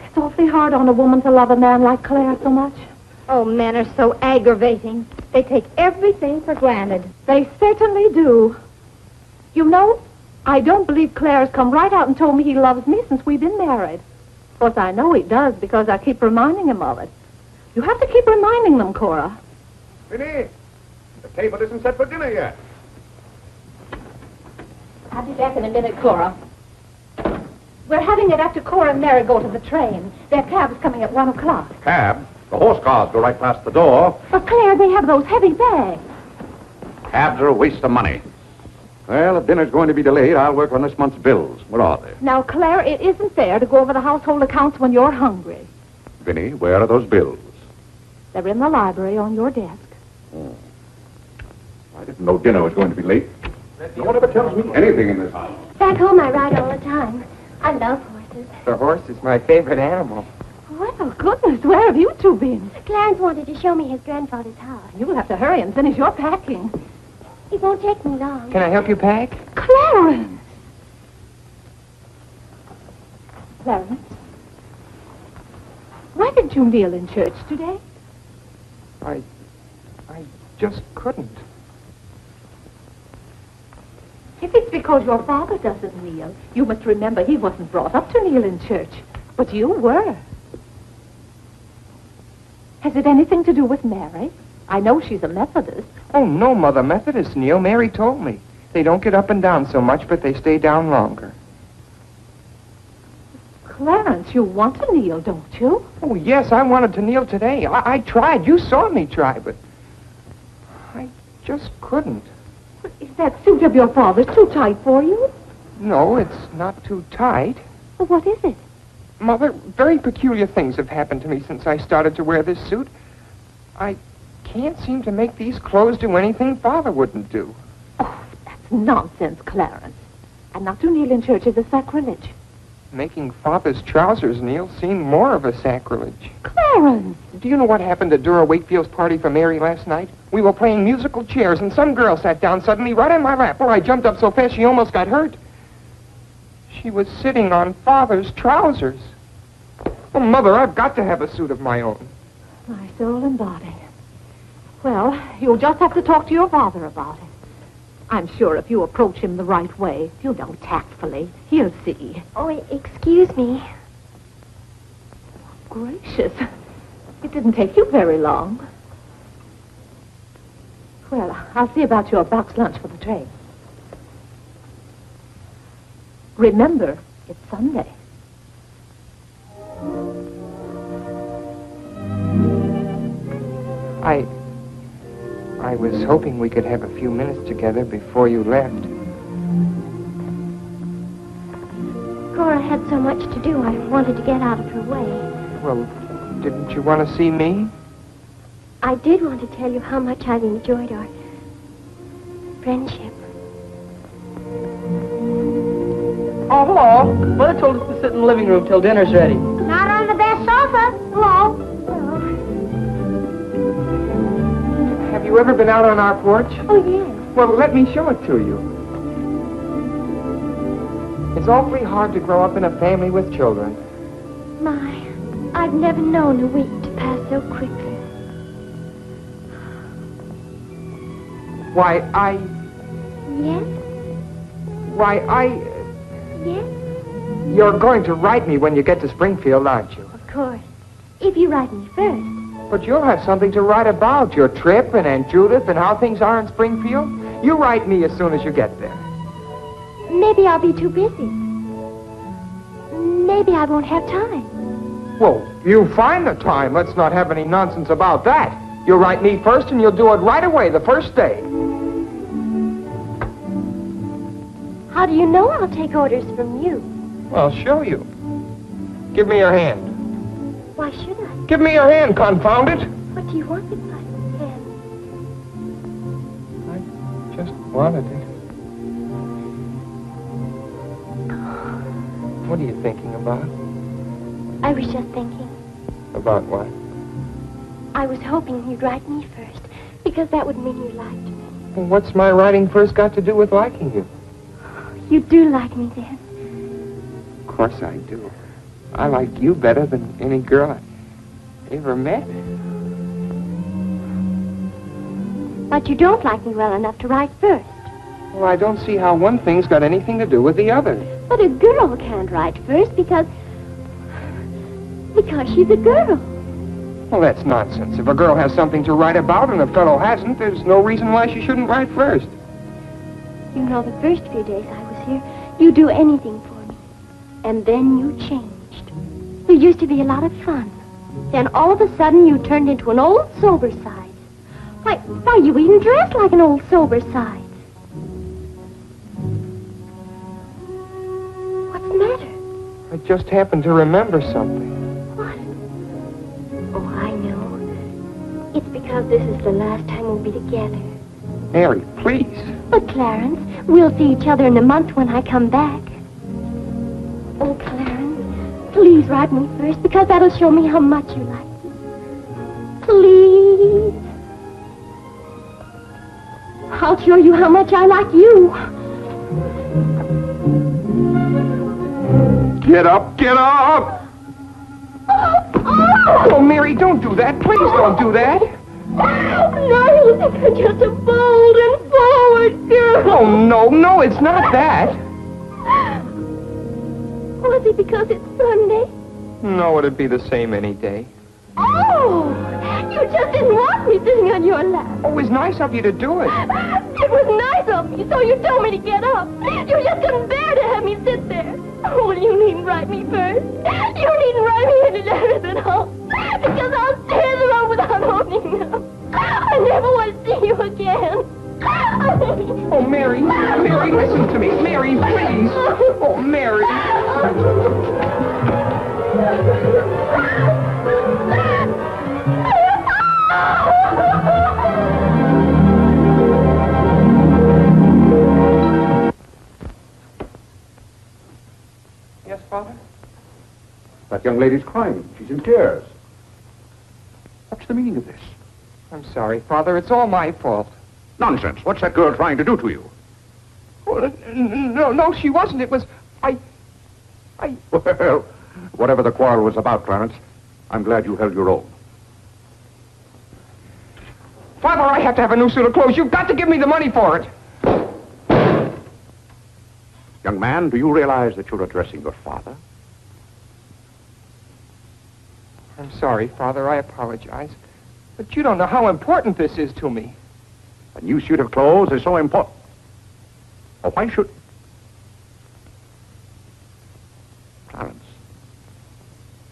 It's awfully hard on a woman to love a man like Claire so much. Oh, men are so aggravating. They take everything for granted. They certainly do. You know, I don't believe Claire has come right out and told me he loves me since we've been married. Of course, I know he does because I keep reminding him of it. You have to keep reminding them, Cora. Vinnie, the table isn't set for dinner yet. I'll be back in a minute, Cora. We're having it after Cora and Mary go to the train. Their cab's coming at 1 o'clock. Cab? The horse cars go right past the door. But, Claire, they have those heavy bags. Cabs are a waste of money. Well, if dinner's going to be delayed, I'll work on this month's bills. What are they? Now, Claire, it isn't fair to go over the household accounts when you're hungry. Vinnie, where are those bills? They're in the library on your desk. I didn't know dinner was going to be late. No one ever tells me anything in this house. Back home I ride all the time. I love horses. The horse is my favorite animal. Well, goodness, where have you two been? Clarence wanted to show me his grandfather's house. You'll have to hurry and finish your packing. It won't take me long. Can I help you pack? Clarence! Clarence? Why didn't you kneel in church today? I just couldn't. If it's because your father doesn't kneel, you must remember he wasn't brought up to kneel in church. But you were. Has it anything to do with Mary? I know she's a Methodist. Oh, no, Mother. Methodists kneel. Mary told me. They don't get up and down so much, but they stay down longer. Clarence, you want to kneel, don't you? Oh, yes, I wanted to kneel today. I tried. You saw me try, but I just couldn't. Is that suit of your father's too tight for you? No, it's not too tight. Well, what is it? Mother, very peculiar things have happened to me since I started to wear this suit. I can't seem to make these clothes do anything Father wouldn't do. Oh, that's nonsense, Clarence. And not to kneel in church is a sacrilege. Making Father's trousers kneel seemed more of a sacrilege. Clarence! Do you know what happened at Dora Wakefield's party for Mary last night? We were playing musical chairs, and some girl sat down suddenly right on my lap. Well, I jumped up so fast she almost got hurt. She was sitting on Father's trousers. Oh, Mother, I've got to have a suit of my own. My soul and body. Well, you'll just have to talk to your father about it. I'm sure if you approach him the right way, tactfully, he'll see. Oh, excuse me. Gracious. It didn't take you very long. Well, I'll see about your box lunch for the train. Remember, it's Sunday. I was hoping we could have a few minutes together before you left. Cora had so much to do, I wanted to get out of her way. Well, didn't you want to see me? I did want to tell you how much I've enjoyed our friendship. Oh, hello. Mother told us to sit in the living room till dinner's ready. Not on the best sofa. Hello. Have you ever been out on our porch? Oh, yes. Well, let me show it to you. It's awfully hard to grow up in a family with children. My, I've never known a week to pass so quickly. Why, Yes? Yes? You're going to write me when you get to Springfield, aren't you? Of course. If you write me first. But you'll have something to write about, your trip and Aunt Judith and how things are in Springfield. You write me as soon as you get there. Maybe I'll be too busy. Maybe I won't have time. Well, you find the time. Let's not have any nonsense about that. You'll write me first and you'll do it right away, the first day. How do you know I'll take orders from you? I'll show you. Give me your hand. Why should I? Give me your hand, confound it. What do you want with my hand? I just wanted it. What are you thinking about? I was just thinking. About what? I was hoping you'd write me first, because that would mean you liked me. Well, what's my writing first got to do with liking you? You do like me then. Of course I do. I like you better than any girl I ever met. But you don't like me well enough to write first. Well, I don't see how one thing's got anything to do with the other. But a girl can't write first because she's a girl. Well, that's nonsense. If a girl has something to write about and a fellow hasn't, there's no reason why she shouldn't write first. You know, the first few days I was here, you'd do anything for me. And then you changed. You used to be a lot of fun. Then all of a sudden you turned into an old sober size. Why, you even dressed like an old sober size. What's the matter? I just happened to remember something. What? Oh, I know. It's because this is the last time we'll be together. Mary, please. But, Clarence, we'll see each other in a month when I come back. Oh, Clarence, please write me first, because that'll show me how much you like me. Please. I'll show you how much I like you. Get up, get up! Oh, Mary, don't do that. Please don't do that. No, you're just a bold and forward girl. Oh, no, it's not that. Was it because it's Sunday? No, it'd be the same any day. Oh, you just didn't want me sitting on your lap. Oh, it was nice of you to do it. It was nice of me, so you told me to get up. You just couldn't bear to have me sit there. Oh, you needn't write me first. You needn't write me any letters at all. Because I'll tear them up without opening them. I never want to see you again. Oh, Mary. Mary, listen to me. Mary, please. Oh, Mary. Yes, Father? That young lady's crying. She's in tears. What's the meaning of this? I'm sorry, Father. It's all my fault. Nonsense. What's that girl trying to do to you? Oh, no, she wasn't. It was... Well, whatever the quarrel was about, Clarence, I'm glad you held your own. Father, I have to have a new suit of clothes. You've got to give me the money for it. Young man, do you realize that you're addressing your father? I'm sorry, Father. I apologize. But you don't know how important this is to me. A new suit of clothes is so important. Oh, why should... Clarence,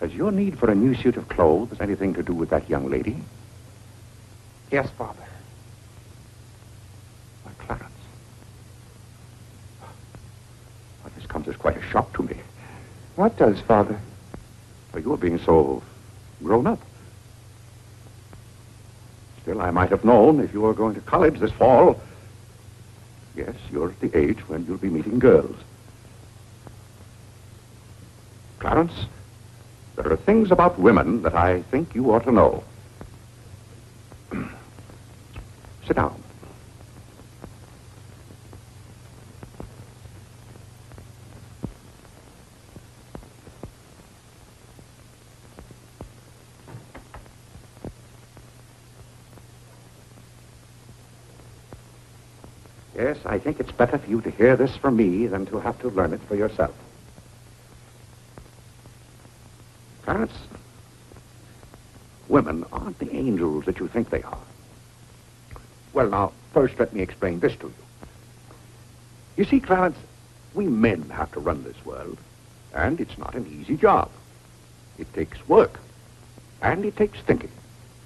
has your need for a new suit of clothes anything to do with that young lady? Yes, Father. Why, Clarence. Well, this comes as quite a shock to me. What does, Father? For you're being so grown up. Still, I might have known if you were going to college this fall. Yes, you're at the age when you'll be meeting girls. Clarence, there are things about women that I think you ought to know. Sit down. Yes, I think it's better for you to hear this from me than to have to learn it for yourself. Clarence, women aren't the angels that you think they are. Well, now, first let me explain this to you. You see, Clarence, we men have to run this world, and it's not an easy job. It takes work, and it takes thinking.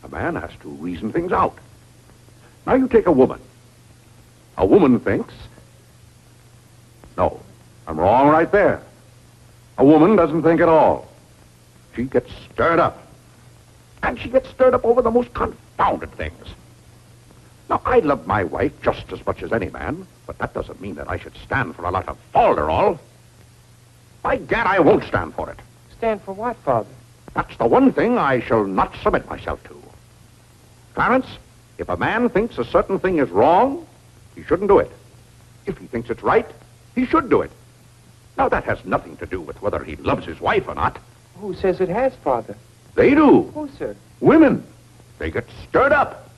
A man has to reason things out. Now, you take a woman. A woman thinks... No, I'm wrong right there. A woman doesn't think at all. She gets stirred up. And she gets stirred up over the most confounded things. Now, I love my wife just as much as any man, but that doesn't mean that I should stand for a lot of falderall. By gad, I won't stand for it. Stand for what, Father? That's the one thing I shall not submit myself to. Clarence, if a man thinks a certain thing is wrong, he shouldn't do it. If he thinks it's right, he should do it. Now, that has nothing to do with whether he loves his wife or not. Who says it has, Father? They do. Who, sir? Women. They get stirred up.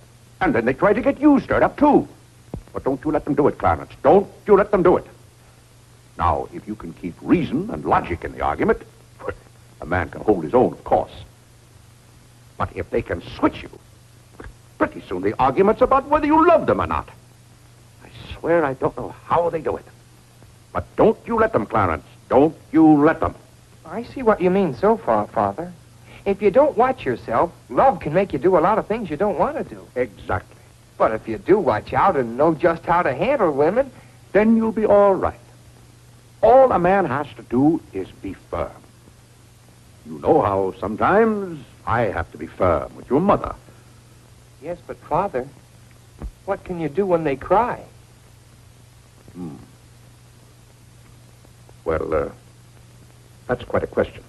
And then they try to get you stirred up, too. But don't you let them do it, Clarence. Don't you let them do it. Now, if you can keep reason and logic in the argument, a man can hold his own, of course. But if they can switch you, pretty soon the argument's about whether you love them or not. I swear I don't know how they do it. But don't you let them, Clarence. Don't you let them. I see what you mean so far, Father. If you don't watch yourself, love can make you do a lot of things you don't want to do. Exactly. But if you do watch out and know just how to handle women, then you'll be all right. All a man has to do is be firm. You know how sometimes I have to be firm with your mother. Yes, but Father, what can you do when they cry? Well, that's quite a question.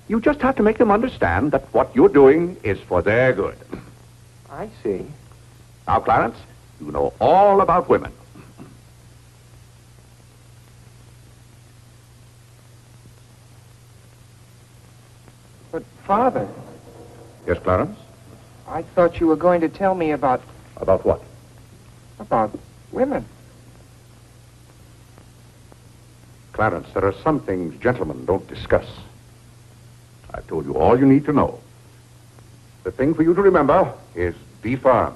You just have to make them understand that what you're doing is for their good. I see. Now, Clarence, you know all about women. But, Father... Yes, Clarence? I thought you were going to tell me about... About what? About women. Clarence, there are some things gentlemen don't discuss. I've told you all you need to know. The thing for you to remember is be firm.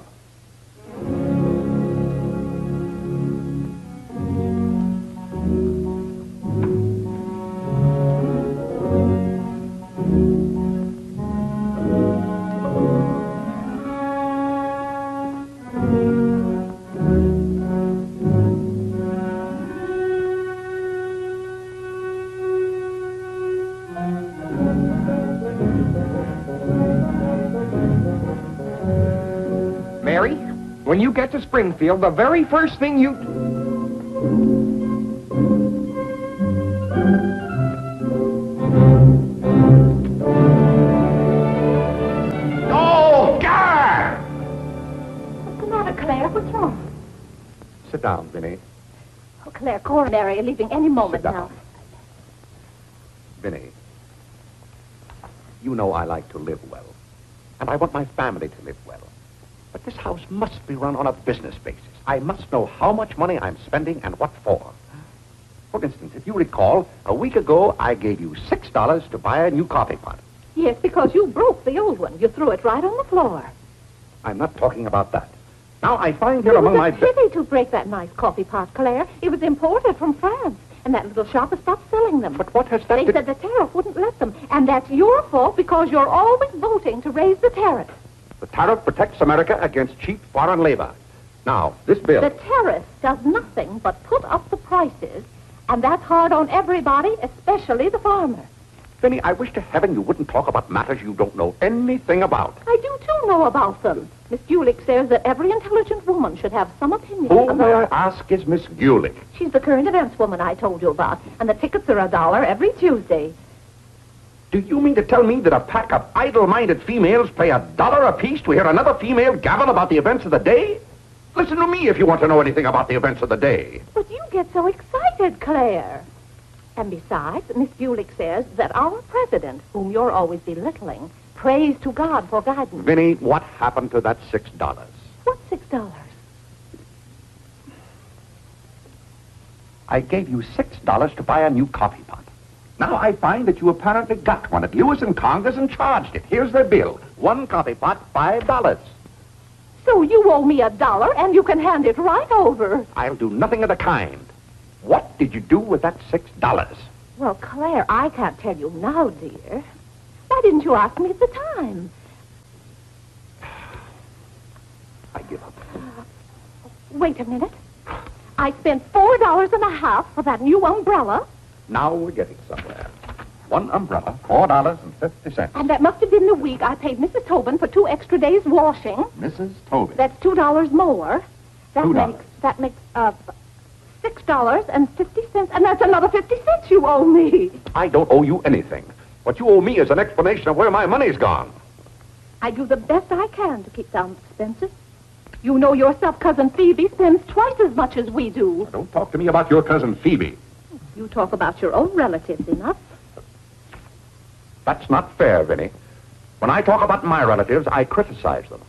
Mary. When you get to Springfield, the very first thing you... Oh, God! What's the matter, Claire? What's wrong? Sit down, Vinnie. Oh, Claire, Cora and Mary are leaving any moment Sit now. down. Vinnie, you know I like to live well, and I want my family to live well. But this house must be run on a business basis. I must know how much money I'm spending and what for. For instance, if you recall, a week ago I gave you $6 to buy a new coffee pot. Yes, because you broke the old one. You threw it right on the floor. I'm not talking about that. Now, I find here among my... It was a pity to break that nice coffee pot, Claire. It was imported from France, and that little shop has stopped selling them. But what has that... They said the tariff wouldn't let them, and that's your fault because you're always voting to raise the tariff. The tariff protects America against cheap foreign labor. Now, this bill... The tariff does nothing but put up the prices, and that's hard on everybody, especially the farmer. Vinnie, I wish to heaven you wouldn't talk about matters you don't know anything about. I do, too, know about them. Miss Gulick says that every intelligent woman should have some opinion Who, about... may I ask, is Miss Gulick? She's the current events woman I told you about, and the tickets are $1 every Tuesday. Do you mean to tell me that a pack of idle-minded females pay $1 apiece to hear another female gabble about the events of the day? Listen to me if you want to know anything about the events of the day. But you get so excited, Claire. And besides, Miss Gulick says that our president, whom you're always belittling, prays to God for guidance. Vinnie, what happened to that $6? What $6? I gave you $6 to buy a new coffee pot. Now I find that you apparently got one at Lewis and Congress and charged it. Here's the bill. One coffee pot, $5. So you owe me $1, and you can hand it right over. I'll do nothing of the kind. What did you do with that $6? Well, Claire, I can't tell you now, dear. Why didn't you ask me at the time? I give up. Wait a minute. I spent $4.50 for that new umbrella. Now we're getting somewhere. One umbrella, $4.50. And that must have been the week I paid Mrs. Tobin for 2 extra days washing. Mrs. Tobin. That's $2 more. That $2. makes $6.50, and that's another 50 cents you owe me. I don't owe you anything. What you owe me is an explanation of where my money's gone. I do the best I can to keep down expenses. You know yourself, Cousin Phoebe spends twice as much as we do. Don't talk to me about your cousin Phoebe. You talk about your own relatives enough. That's not fair, Vinnie. When I talk about my relatives, I criticize them.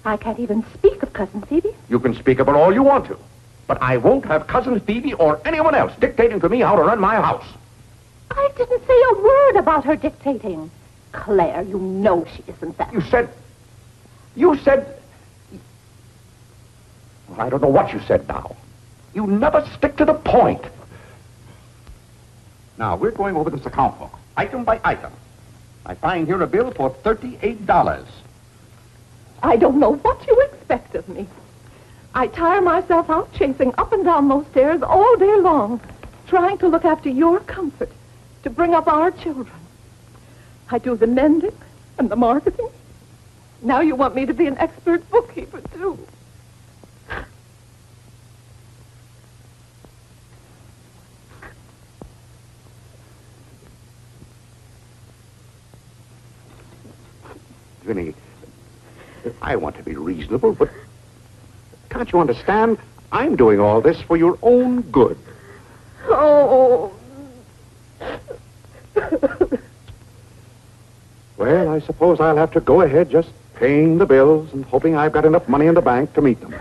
I can't even speak of Cousin Phoebe. You can speak about all you want to. But I won't have Cousin Phoebe or anyone else dictating to me how to run my house. I didn't say a word about her dictating. Claire, you know she isn't that. You said... I don't know what you said now. You never stick to the point. Now, we're going over this account book, item by item. I find here a bill for $38. I don't know what you expect of me. I tire myself out chasing up and down those stairs all day long, trying to look after your comfort, to bring up our children. I do the mending and the marketing. Now you want me to be an expert bookkeeper, too. Vinnie, I want to be reasonable, but can't you understand? I'm doing all this for your own good. Oh. Well, I suppose I'll have to go ahead just paying the bills and hoping I've got enough money in the bank to meet them.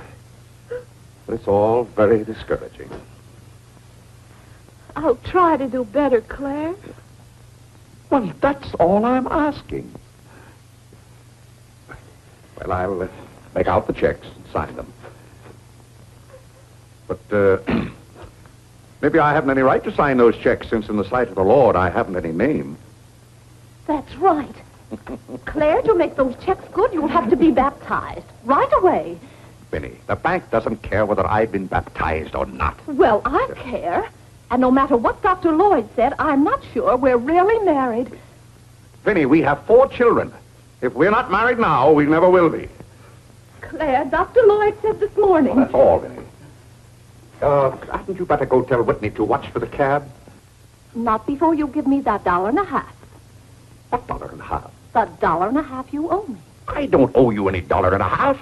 But it's all very discouraging. I'll try to do better, Claire. Well, that's all I'm asking. Well, I'll make out the checks and sign them. But, maybe I haven't any right to sign those checks since in the sight of the Lord I haven't any name. That's right. Claire, to make those checks good, you'll have to be baptized right away. Vinnie, the bank doesn't care whether I've been baptized or not. Well, I care. And no matter what Dr. Lloyd said, I'm not sure we're really married. Vinnie, we have 4 children. If we're not married now, we never will be. Claire, Dr. Lloyd said this morning. Well, that's all, Vinnie. Hadn't you better go tell Whitney to watch for the cab? Not before you give me that $1.50. What $1.50? The $1.50 you owe me. I don't owe you any $1.50.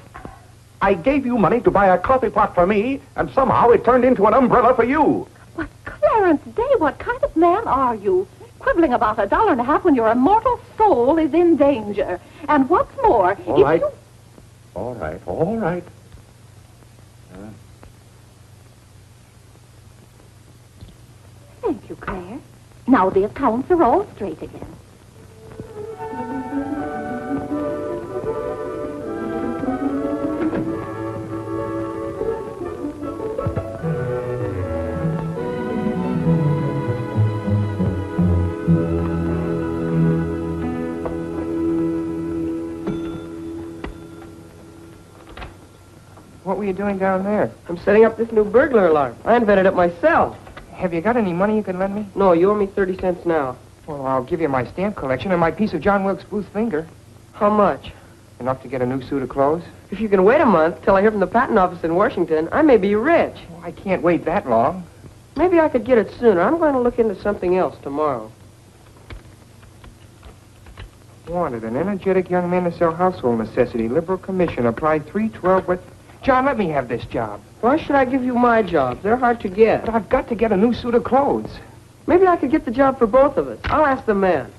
I gave you money to buy a coffee pot for me, and somehow it turned into an umbrella for you. But Clarence Day, what kind of man are you? Quibbling about $1.50 when your immortal soul is in danger. And what's more, All right. All right. Thank you, Claire. Now the accounts are all straight again. What were you doing down there? I'm setting up this new burglar alarm. I invented it myself. Have you got any money you can lend me? No, you owe me 30 cents now. Well, I'll give you my stamp collection and my piece of John Wilkes Booth finger. How much? Enough to get a new suit of clothes? If you can wait a month till I hear from the patent office in Washington, I may be rich. Well, I can't wait that long. Maybe I could get it sooner. I'm going to look into something else tomorrow. Wanted an energetic young man to sell household necessity. Liberal commission. Applied 312 with... John, let me have this job. Why should I give you my jobs? They're hard to get. But I've got to get a new suit of clothes. Maybe I could get the job for both of us. I'll ask the man.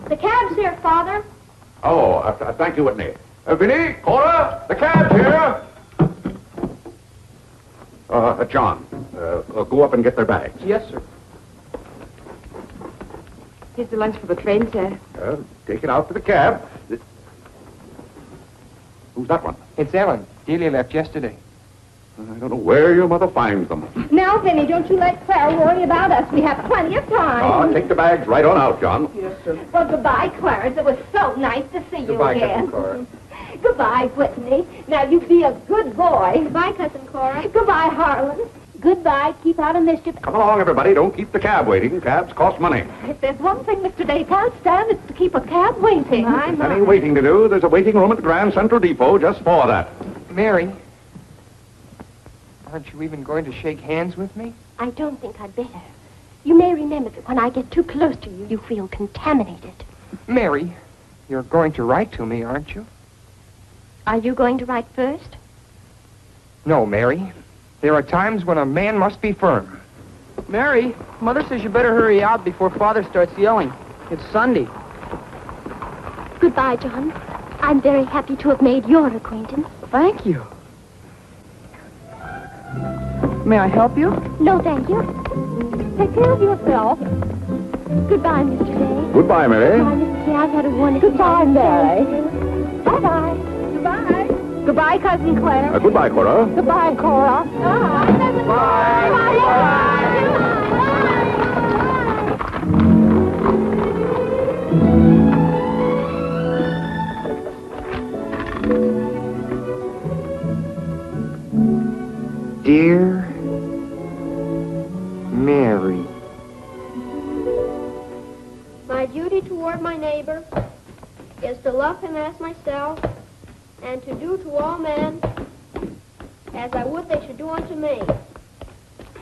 The cab's here, Father. Oh, thank you, Whitney. Vinnie, Cora, the cab's here. John, go up and get their bags. Yes, sir. Here's the lunch for the train, sir. Take it out to the cab. Who's that one? It's Ellen. Delia left yesterday. I don't know where your mother finds them. Now, Vinnie, don't you let Clara worry about us. We have plenty of time. Take the bags right on out, John. Yes, sir. Well, goodbye, Clarence. It was so nice to see you again. Cora. Goodbye, Whitney. Now, you be a good boy. Goodbye, Cousin Cora. Goodbye, Harlan. Goodbye. Keep out of mischief. Come along, everybody. Don't keep the cab waiting. Cabs cost money. If there's one thing Mr. Day can't stand, it's to keep a cab waiting. Any waiting to do, there's a waiting room at the Grand Central Depot just for that. Mary, aren't you even going to shake hands with me? I don't think I'd better. You may remember that when I get too close to you, you feel contaminated. Mary, you're going to write to me, aren't you? Are you going to write first? No, Mary. There are times when a man must be firm. Mary, Mother says you better hurry out before Father starts yelling. It's Sunday. Goodbye, John. I'm very happy to have made your acquaintance. Thank you. May I help you? No, thank you. Take care of yourself. Goodbye, Mr. Day. Goodbye, Mary. Goodbye, Mrs. Day. I've had a wonderful Goodbye, Mary. Bye-bye. Goodbye. Goodbye, Cousin Claire. Goodbye, Cora. Goodbye, Cora. Dear Mary. My duty toward my neighbor is to love him as myself and to do to all men as I would they should do unto me.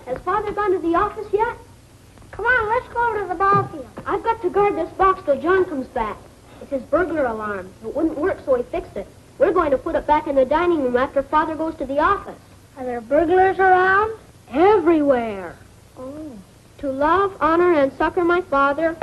Has Father gone to the office yet? Come on, let's go over to the ball field. I've got to guard this box till John comes back. It's his burglar alarm. It wouldn't work, so he fixed it. We're going to put it back in the dining room after Father goes to the office. Are there burglars around? Everywhere. Oh. To love, honor, and succor my father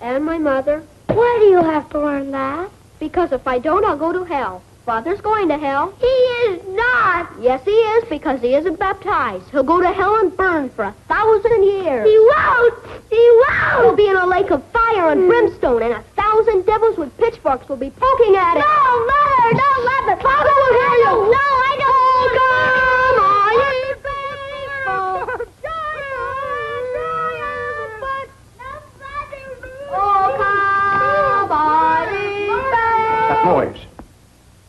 and my mother. Why do you have to learn that? Because if I don't, I'll go to hell. Father's going to hell. He is not. Yes, he is, because he isn't baptized. He'll go to hell and burn for 1,000 years. He won't. He won't. He'll be in a lake of fire and brimstone, and 1,000 devils with pitchforks will be poking at it. No, Mother, don't let the Father will hear you. No, I don't. Come on, you faithful. Oh, come on, That noise.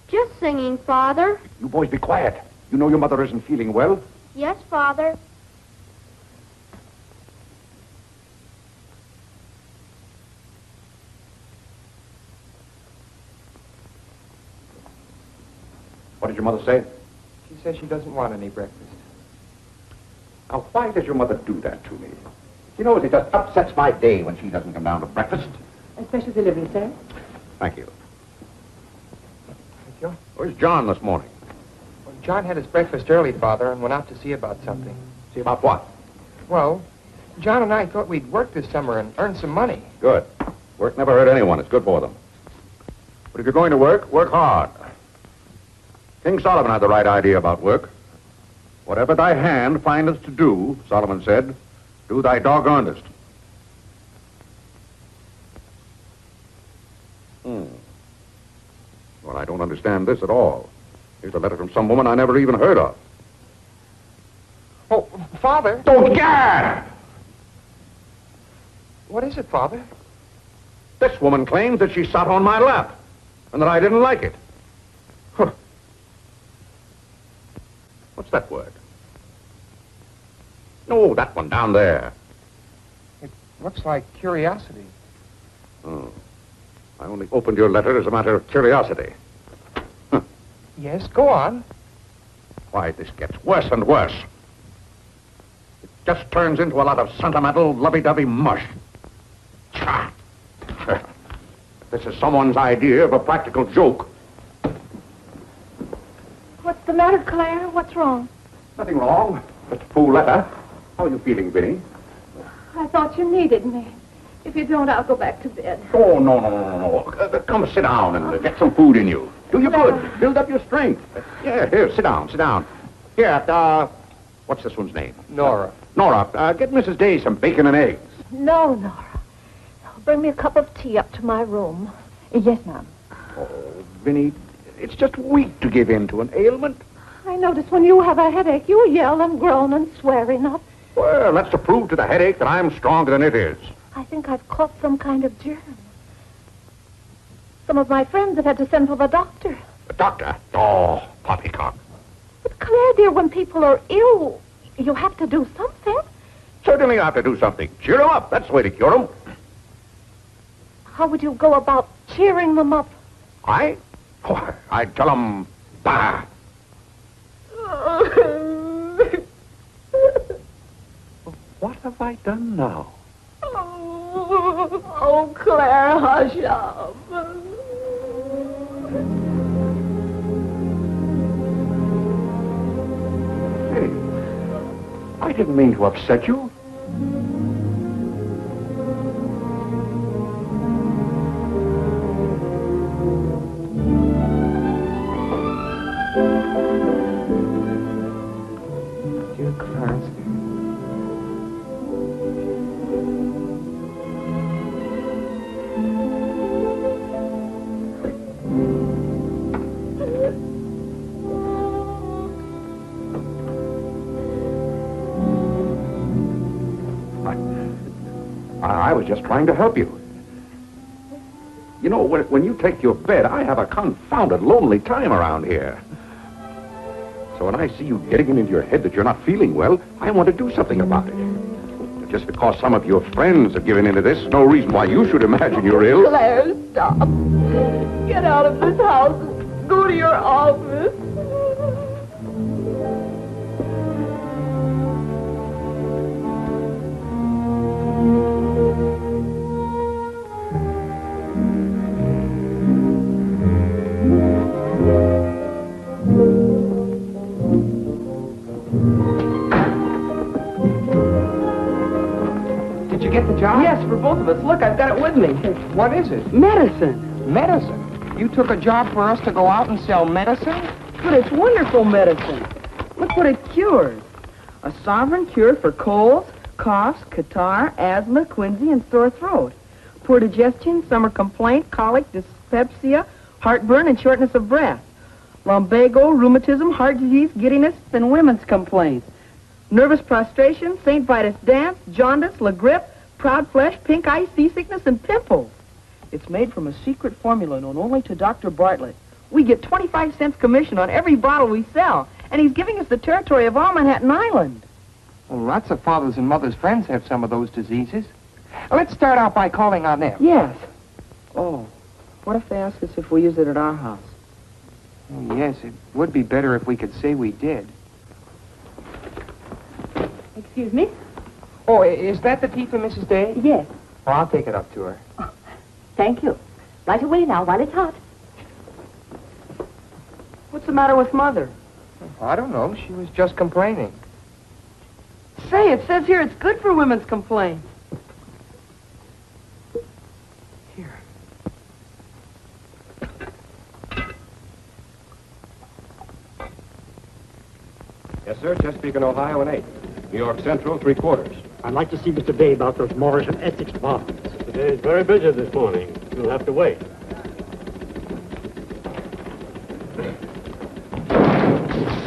Just singing, Father. You boys be quiet. You know your mother isn't feeling well. Yes, Father. did your mother say? She says she doesn't want any breakfast. Now, why does your mother do that to me? You know, it just upsets my day when she doesn't come down to breakfast. A special delivery, sir. Thank you. Thank you. Where's John this morning? Well, John had his breakfast early, Father, and went out to see about something. See about what? Well, John and I thought we'd work this summer and earn some money. Good. Work never hurt anyone. It's good for them. But if you're going to work, work hard. King Solomon had the right idea about work. Whatever thy hand findeth to do, Solomon said, do thy doggonedest. Well, I don't understand this at all. Here's a letter from some woman I never even heard of. Oh, Father! Don't gad! What is it, Father? This woman claims that she sat on my lap and that I didn't like it. Huh. What's that word? No, that one down there. It looks like curiosity. Oh. I only opened your letter as a matter of curiosity. Huh. Yes, go on. Why, this gets worse and worse. It just turns into a lot of sentimental, lovey-dovey mush. Tcha! This is someone's idea of a practical joke. What's the matter, Claire? What's wrong? Nothing wrong. Just a fool letter. How are you feeling, Vinnie? I thought you needed me. If you don't, I'll go back to bed. Oh, no. Come sit down and get some food in you. Do you good. Build up your strength. Yeah, here, sit down. Here, what's this one's name? Nora. Nora, get Mrs. Day some bacon and eggs. No, Nora. Bring me a cup of tea up to my room. Yes, ma'am. Oh, Vinnie, it's just weak to give in to an ailment. I notice when you have a headache, you yell and groan and swear enough. Well, that's to prove to the headache that I'm stronger than it is. I think I've caught some kind of germ. Some of my friends have had to send for the doctor. The doctor? Oh, poppycock. But Claire, dear, when people are ill, you have to do something. Certainly I have to do something. Cheer them up. That's the way to cure them. How would you go about cheering them up? I? Oh, I'd tell them, bah. What have I done now? Oh, Claire, hush up. Hey, I didn't mean to upset you. Dear Clarence. I was just trying to help you. You know, when you take your bed, I have a confounded lonely time around here. So when I see you getting it into your head that you're not feeling well, I want to do something about it. Just because some of your friends have given into this, no reason why you should imagine you're ill. Claire, stop. Get out of this house and go to your office. Did you get the job? Yes, for both of us. Look, I've got it with me. What is it? Medicine. Medicine? You took a job for us to go out and sell medicine? But it's wonderful medicine. Look what it cures. A sovereign cure for colds, coughs, catarrh, asthma, quinsy, and sore throat. Poor digestion, summer complaint, colic, dyspepsia, heartburn, and shortness of breath. Lumbago, rheumatism, heart disease, giddiness, and women's complaints. Nervous prostration, St. Vitus dance, jaundice, la grippe, proud flesh, pink eye, seasickness, and pimples. It's made from a secret formula known only to Dr. Bartlett. We get 25 cents commission on every bottle we sell, and he's giving us the territory of all Manhattan Island. Well, lots of fathers and mothers' friends have some of those diseases. Let's start out by calling on them. Yes. Oh, what if they ask us if we use it at our house? Oh, yes, it would be better if we could say we did. Excuse me? Oh, is that the tea for Mrs. Day? Yes. Oh, I'll take it up to her. Thank you. Right away now, while it's hot. What's the matter with Mother? I don't know. She was just complaining. Say, it says here it's good for women's complaints. Here. Yes, sir. Chesapeake and Ohio, an 8. New York Central, 3/4. I'd like to see Mr. Day about those Morris and Essex departments. Today's very busy this morning. You'll have to wait.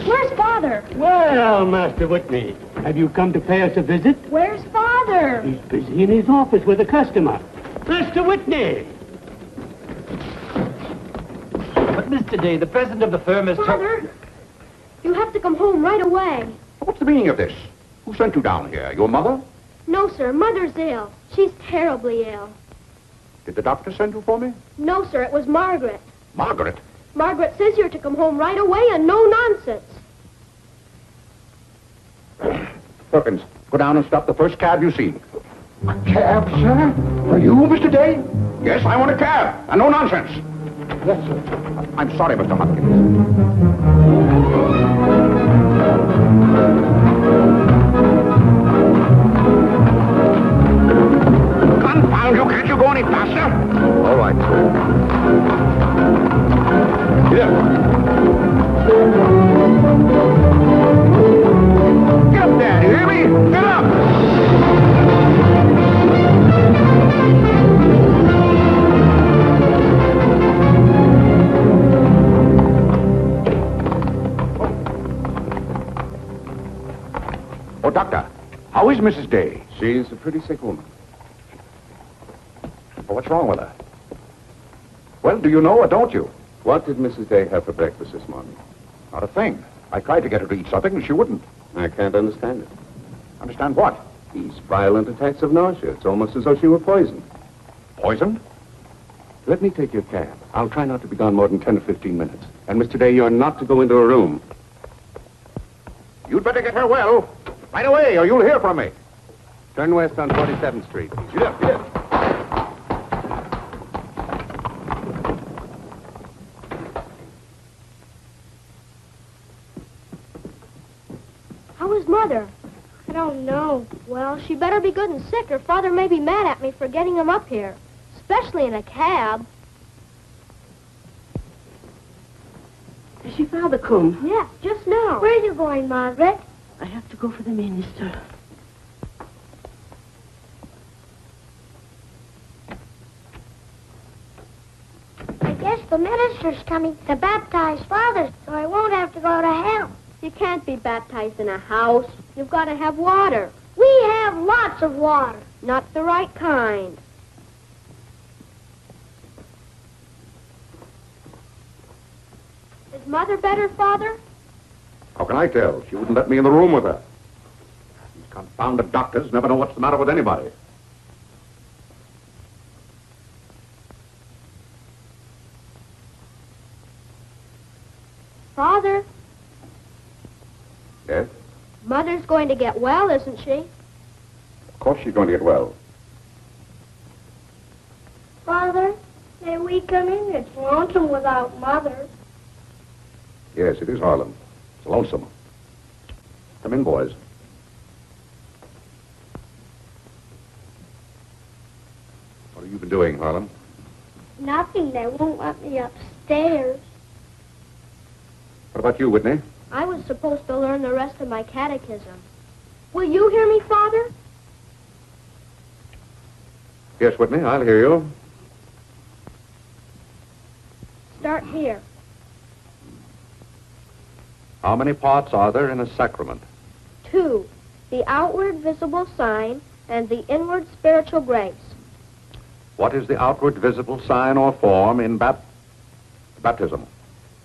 Where's Father? Well, Master Whitney, have you come to pay us a visit? Where's Father? He's busy in his office with a customer. Master Whitney! But, Mr. Day, the president of the firm is... Father, you have to come home right away. What's the meaning of this? Who sent you down here? Your mother? No, sir. Mother's ill. She's terribly ill. Did the doctor send you for me? No, sir. It was Margaret. Margaret? Margaret says you're to come home right away and no nonsense. Perkins, go down and stop the first cab you see. A cab, sir? Are you Mr. Day? Yes, I want a cab, and no nonsense. Yes, sir. I'm sorry, Mr. Hopkins. Confound you, can't you go any faster? All right, sir. Here. Get up there, do you hear me? Get up! Oh, Doctor, how is Mrs. Day? She's a pretty sick woman. Oh, what's wrong with her? Well, do you know or don't you? What did Mrs. Day have for breakfast this morning? Not a thing. I tried to get her to eat something, and she wouldn't. I can't understand it. Understand what? These violent attacks of nausea. It's almost as though she were poisoned. Poisoned? Let me take your cab. I'll try not to be gone more than 10 or 15 minutes. And, Mr. Day, you're not to go into a room. You'd better get her well. Right away, or you'll hear from me. Turn west on 47th Street. Get up, get up. How is Mother? I don't know. Well, she better be good and sick, or Father may be mad at me for getting him up here. Especially in a cab. Has your father come? Yes, just now. Where are you going, Margaret? I have to go for the minister. I guess the minister's coming to baptize Father, so I won't have to go to hell. You can't be baptized in a house. You've got to have water. We have lots of water. Not the right kind. Is Mother better, Father? How can I tell? She wouldn't let me in the room with her. These confounded doctors never know what's the matter with anybody. Father, Yes? Mother's going to get well, isn't she? Of course she's going to get well. Father, may we come in? It's lonesome without Mother. Yes, it is Harlan. It's lonesome. Come in, boys. What have you been doing, Harlan? Nothing. They won't let me upstairs. What about you, Whitney? I was supposed to learn the rest of my catechism. Will you hear me, Father? Yes, Whitney, I'll hear you. Start here. How many parts are there in a sacrament? 2. The outward visible sign and the inward spiritual grace. What is the outward visible sign or form in baptism?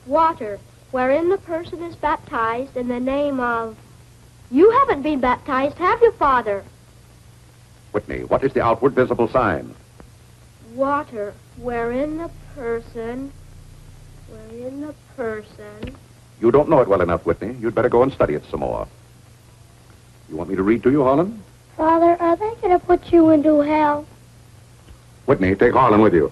Water, wherein the person is baptized in the name of... You haven't been baptized, have you, Father? Whitney, what is the outward visible sign? Water, wherein the person William the person. You don't know it well enough, Whitney. You'd better go and study it some more. You want me to read to you, Harlan? Father, are they going to put you into hell? Whitney, take Harlan with you.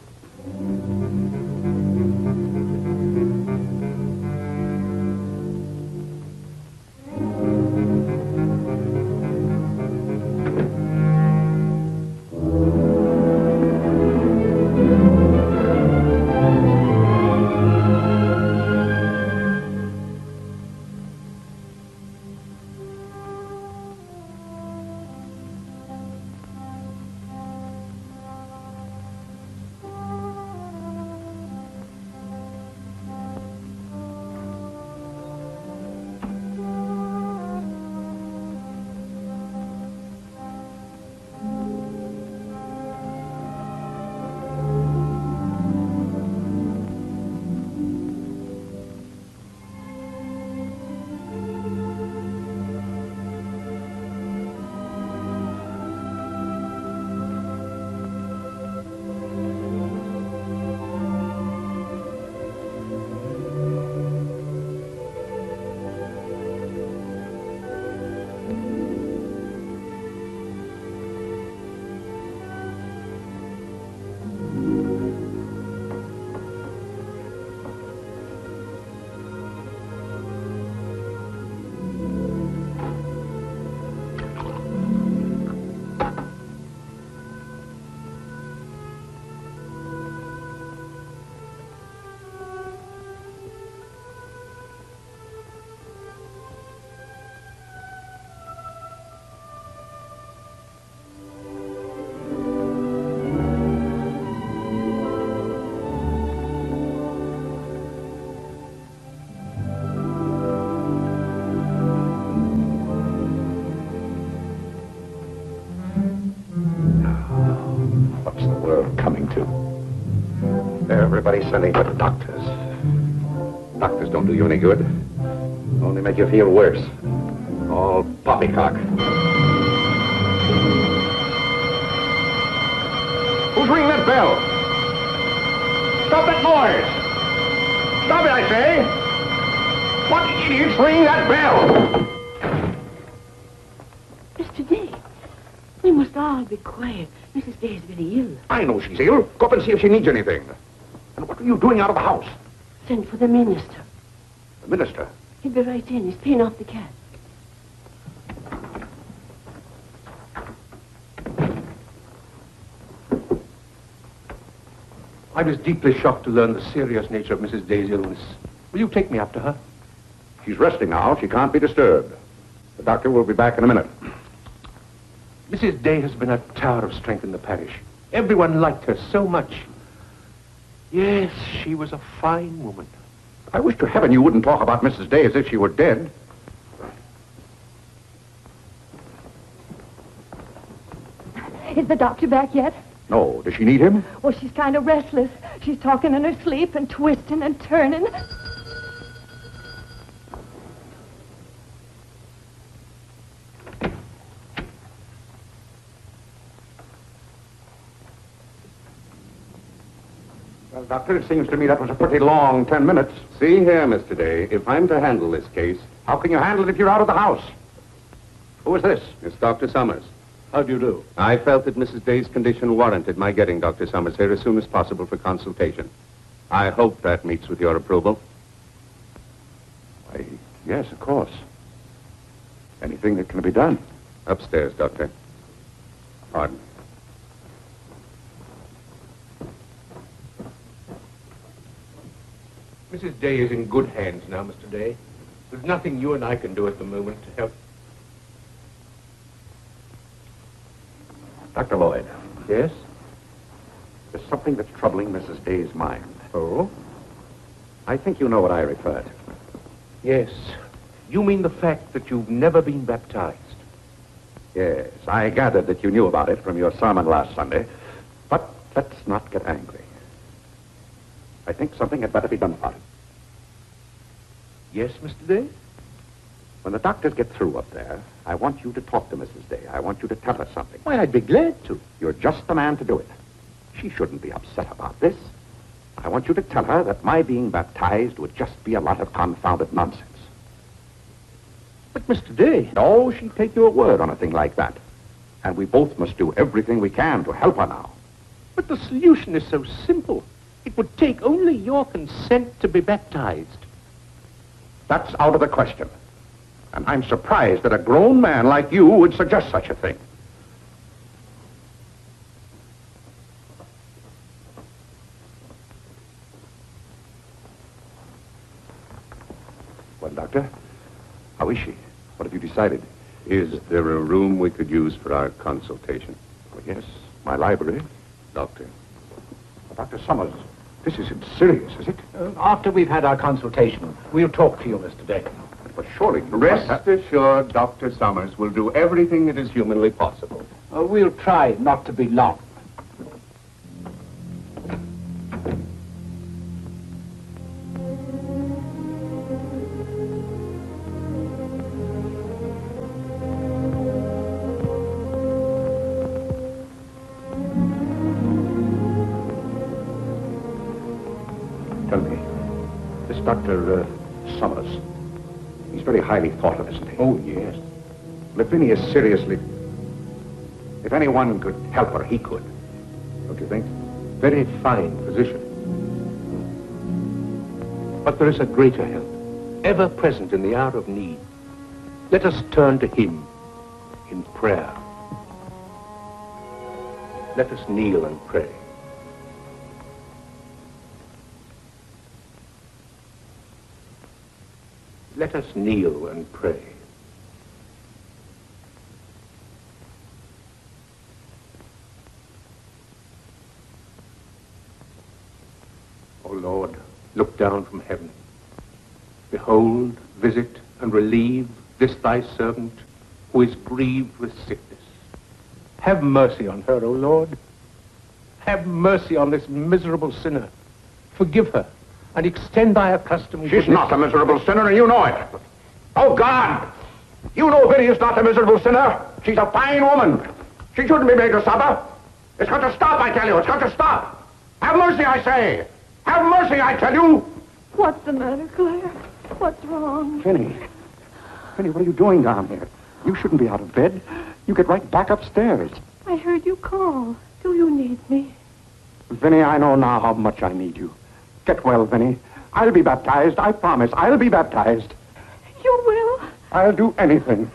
Everybody's sending for doctors. Doctors don't do you any good. Only make you feel worse. All poppycock. Who's ringing that bell? Stop that noise! Stop it, I say! What idiot's ringing that bell? Mr. Day, we must all be quiet. Mrs. Day is very ill. I know she's ill. Go up and see if she needs anything. And what are you doing out of the house? Send for the minister. The minister? He'll be right in. He's paying off the cat. I was deeply shocked to learn the serious nature of Mrs. Day's illness. Will you take me up to her? She's resting now. She can't be disturbed. The doctor will be back in a minute. Mrs. Day has been a tower of strength in the parish. Everyone liked her so much. Yes, she was a fine woman. I wish to heaven you wouldn't talk about Mrs. Day as if she were dead. Is the doctor back yet? No. Does she need him? Well, she's kind of restless. She's talking in her sleep and twisting and turning. Well, Doctor, it seems to me that was a pretty long 10 minutes. See here, Mr. Day, if I'm to handle this case... How can you handle it if you're out of the house? Who is this? It's Dr. Summers. How do you do? I felt that Mrs. Day's condition warranted my getting Dr. Summers here as soon as possible for consultation. I hope that meets with your approval. Why, yes, of course. Anything that can be done. Upstairs, Doctor. Pardon. Mrs. Day is in good hands now, Mr. Day. There's nothing you and I can do at the moment to help. Dr. Lloyd. Yes? There's something that's troubling Mrs. Day's mind. Oh? I think you know what I refer to. Yes. You mean the fact that you've never been baptized? Yes, I gathered that you knew about it from your sermon last Sunday. But let's not get angry. I think something had better be done about it. Yes, Mr. Day? When the doctors get through up there, I want you to talk to Mrs. Day. I want you to tell her something. Why, I'd be glad to. You're just the man to do it. She shouldn't be upset about this. I want you to tell her that my being baptized would just be a lot of confounded nonsense. But, Mr. Day... No, she'd take your word on a thing like that. And we both must do everything we can to help her now. But the solution is so simple. It would take only your consent to be baptized. That's out of the question. And I'm surprised that a grown man like you would suggest such a thing. Well, Doctor, how is she? What have you decided? Is there a room we could use for our consultation? Oh, yes, my library. Doctor. Dr. Summers, this isn't serious, is it? After we've had our consultation, we'll talk to you, Mr. Day. But surely... Rest assured, Dr. Summers will do everything that is humanly possible. We'll try not to be long. Tell me, this Dr. Summers, he's very highly thought of, isn't he? Oh, yes. Well, if Vinnie is seriously... If anyone could help her, he could. Don't you think? Very fine physician. But there is a greater help, ever present in the hour of need. Let us turn to him in prayer. Let us kneel and pray. Let us kneel and pray. O Lord, look down from heaven. Behold, visit, and relieve this thy servant who is grieved with sickness. Have mercy on her, O Lord. Have mercy on this miserable sinner. Forgive her, and extend thy accustomed She's goodness. not a miserable sinner, and you know it. Oh, God! You know Vinnie is not a miserable sinner. She's a fine woman. She shouldn't be made to suffer. It's got to stop, I tell you. It's got to stop. Have mercy, I say. Have mercy, I tell you. What's the matter, Claire? What's wrong? Vinnie. Vinnie, what are you doing down here? You shouldn't be out of bed. You get right back upstairs. I heard you call. Do you need me? Vinnie, I know now how much I need you. Get well, Vinnie. I'll be baptized. I promise. I'll be baptized. You will? I'll do anything.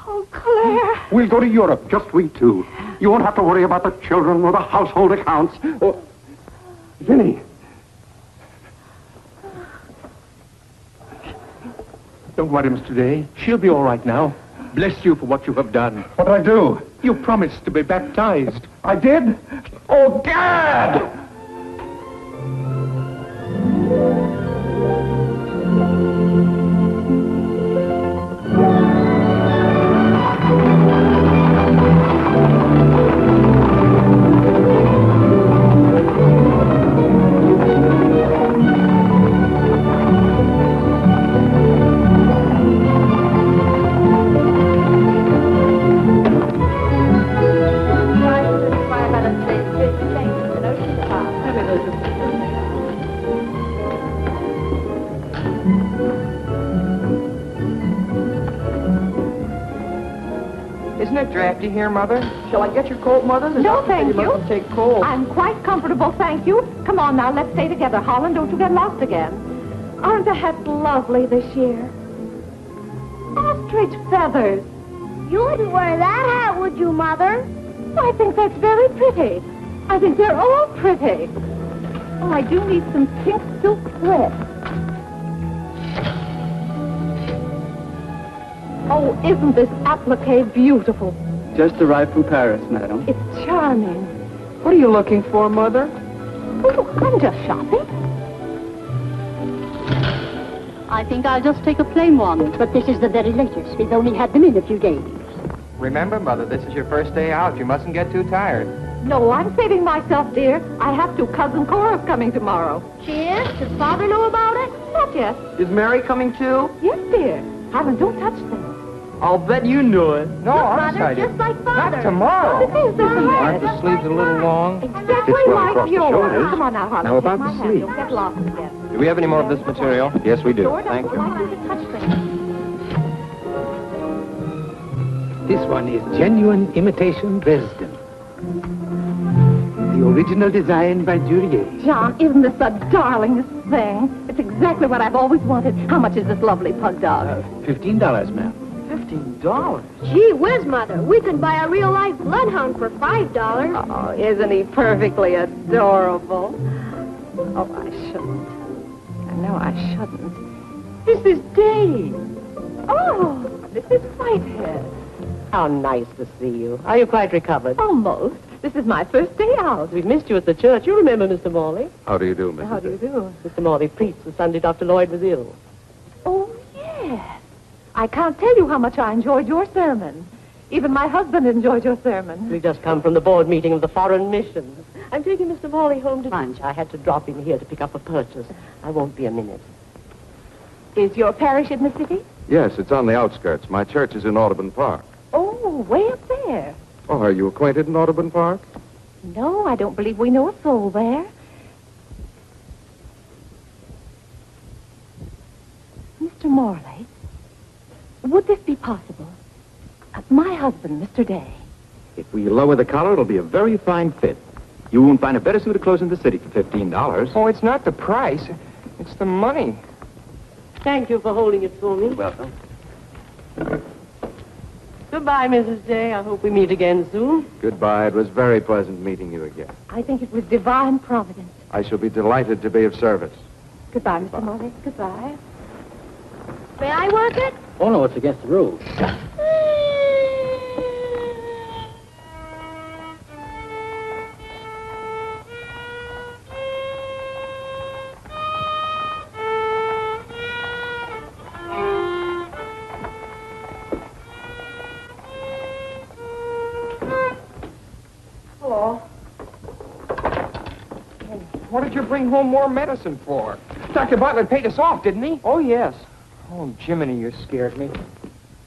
Oh, Claire. We'll go to Europe, just we two. You won't have to worry about the children or the household accounts. Oh, Vinnie. Don't worry, Mr. Day. She'll be all right now. Bless you for what you have done. What did I do? You promised to be baptized. I did? Oh, Gad! Isn't it drafty here, Mother? Shall I get your coat, Mother? The No, doctor said thank you. mustn't take cold. I'm quite comfortable, thank you. Come on now, let's stay together. Holland, don't you get lost again. Aren't the hats lovely this year? Ostrich feathers. You wouldn't wear that hat, would you, Mother? I think that's very pretty. I think they're all pretty. Oh, I do need some pink silk thread. Oh, isn't this applique beautiful? Just arrived from Paris, madam. It's charming. What are you looking for, Mother? Oh, I'm just shopping. I think I'll just take a plain one. But this is the very latest. We've only had them in a few days. Remember, Mother, this is your first day out. You mustn't get too tired. No, I'm saving myself, dear. I have to. Cousin Cora's coming tomorrow. She is? Does Father know about it? Not yet. Is Mary coming too? Yes, dear. Holland, don't touch them. I'll bet you knew it. No, Mother, outside. just like Father. Not tomorrow. Aren't the sleeves a little long? Exactly well like across the yours. shoulders. Come on now, Harlan. Now, about take my the hand. sleeve. You'll get lost again. Do we have any more of this material? Yes, we do. Sure Thank doesn't you. like you to touch things. This one is genuine imitation Dresden. The original design by Duryea. John, isn't this the darlingest thing? It's exactly what I've always wanted. How much is this lovely pug dog? $15, ma'am. $15? Gee whiz, Mother. We can buy a real-life bloodhound for $5. Oh, isn't he perfectly adorable? Oh, I shouldn't. I know I shouldn't. This is Dave. Oh, this is Whitehead. How nice to see you. Are you quite recovered? Almost. This is my first day out. We've missed you at the church. You remember Mr. Morley? How do you do, Mrs. How do you do? Mr. Morley preached the Sunday Dr. Lloyd was ill. Oh, yes. I can't tell you how much I enjoyed your sermon. Even my husband enjoyed your sermon. We just come from the board meeting of the Foreign Missions. I'm taking Mr. Morley home to lunch. I had to drop in here to pick up a purchase. I won't be a minute. Is your parish in the city? Yes, it's on the outskirts. My church is in Audubon Park. Oh, way up there. Oh, are you acquainted in Audubon Park? No, I don't believe we know a soul there. Mr. Morley, would this be possible? My husband, Mr. Day. If we lower the collar, it'll be a very fine fit. You won't find a better suit of clothes in the city for $15. Oh, it's not the price. It's the money. Thank you for holding it for me. Welcome. Goodbye, Mrs. Day. I hope we meet again soon. Goodbye. It was very pleasant meeting you again. I think it was divine providence. I shall be delighted to be of service. Goodbye, Mr. Morley. Goodbye. May I work it? Oh, no, it's against the rules. Hello. What did you bring home more medicine for? Dr. Bartlett paid us off, didn't he? Oh, yes. Oh, Jiminy, you scared me.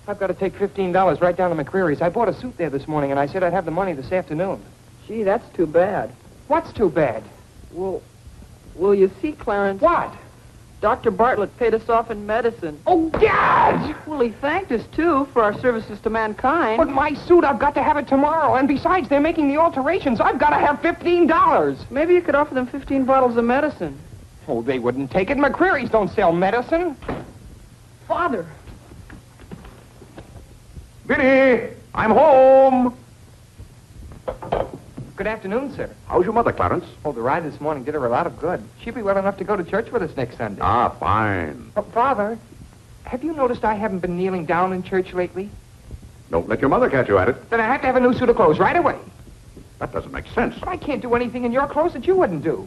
I've got to take $15 right down to McCreary's. I bought a suit there this morning, and I said I'd have the money this afternoon. Gee, that's too bad. What's too bad? Well, you see, Clarence... What? Dr. Bartlett paid us off in medicine. Oh, God! Well, he thanked us, too, for our services to mankind. But my suit, I've got to have it tomorrow. And besides, they're making the alterations. I've got to have $15. Maybe you could offer them 15 bottles of medicine. Oh, they wouldn't take it. McCreary's don't sell medicine. Father! Vinnie, I'm home. Good afternoon, sir. How's your mother, Clarence? Oh, the ride this morning did her a lot of good. She'll be well enough to go to church with us next Sunday. Ah, fine. Father, have you noticed I haven't been kneeling down in church lately? Don't let your mother catch you at it. Then I have to have a new suit of clothes right away. That doesn't make sense. But I can't do anything in your clothes that you wouldn't do.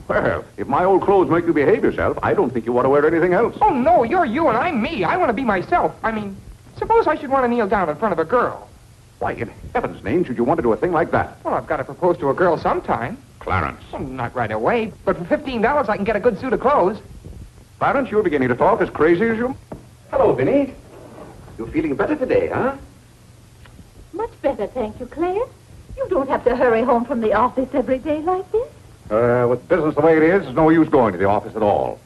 Well, if my old clothes make you behave yourself, I don't think you want to wear anything else. Oh, no, you're you and I'm me. I want to be myself. I mean, suppose I should want to kneel down in front of a girl. Why, in heaven's name, should you want to do a thing like that? Well, I've got to propose to a girl sometime. Clarence. Well, not right away, but for $15 I can get a good suit of clothes. Clarence, you're beginning to talk as crazy as you... Hello, Vinnie. You're feeling better today, huh? Much better, thank you, Claire. You don't have to hurry home from the office every day like this. With business the way it is, there's no use going to the office at all.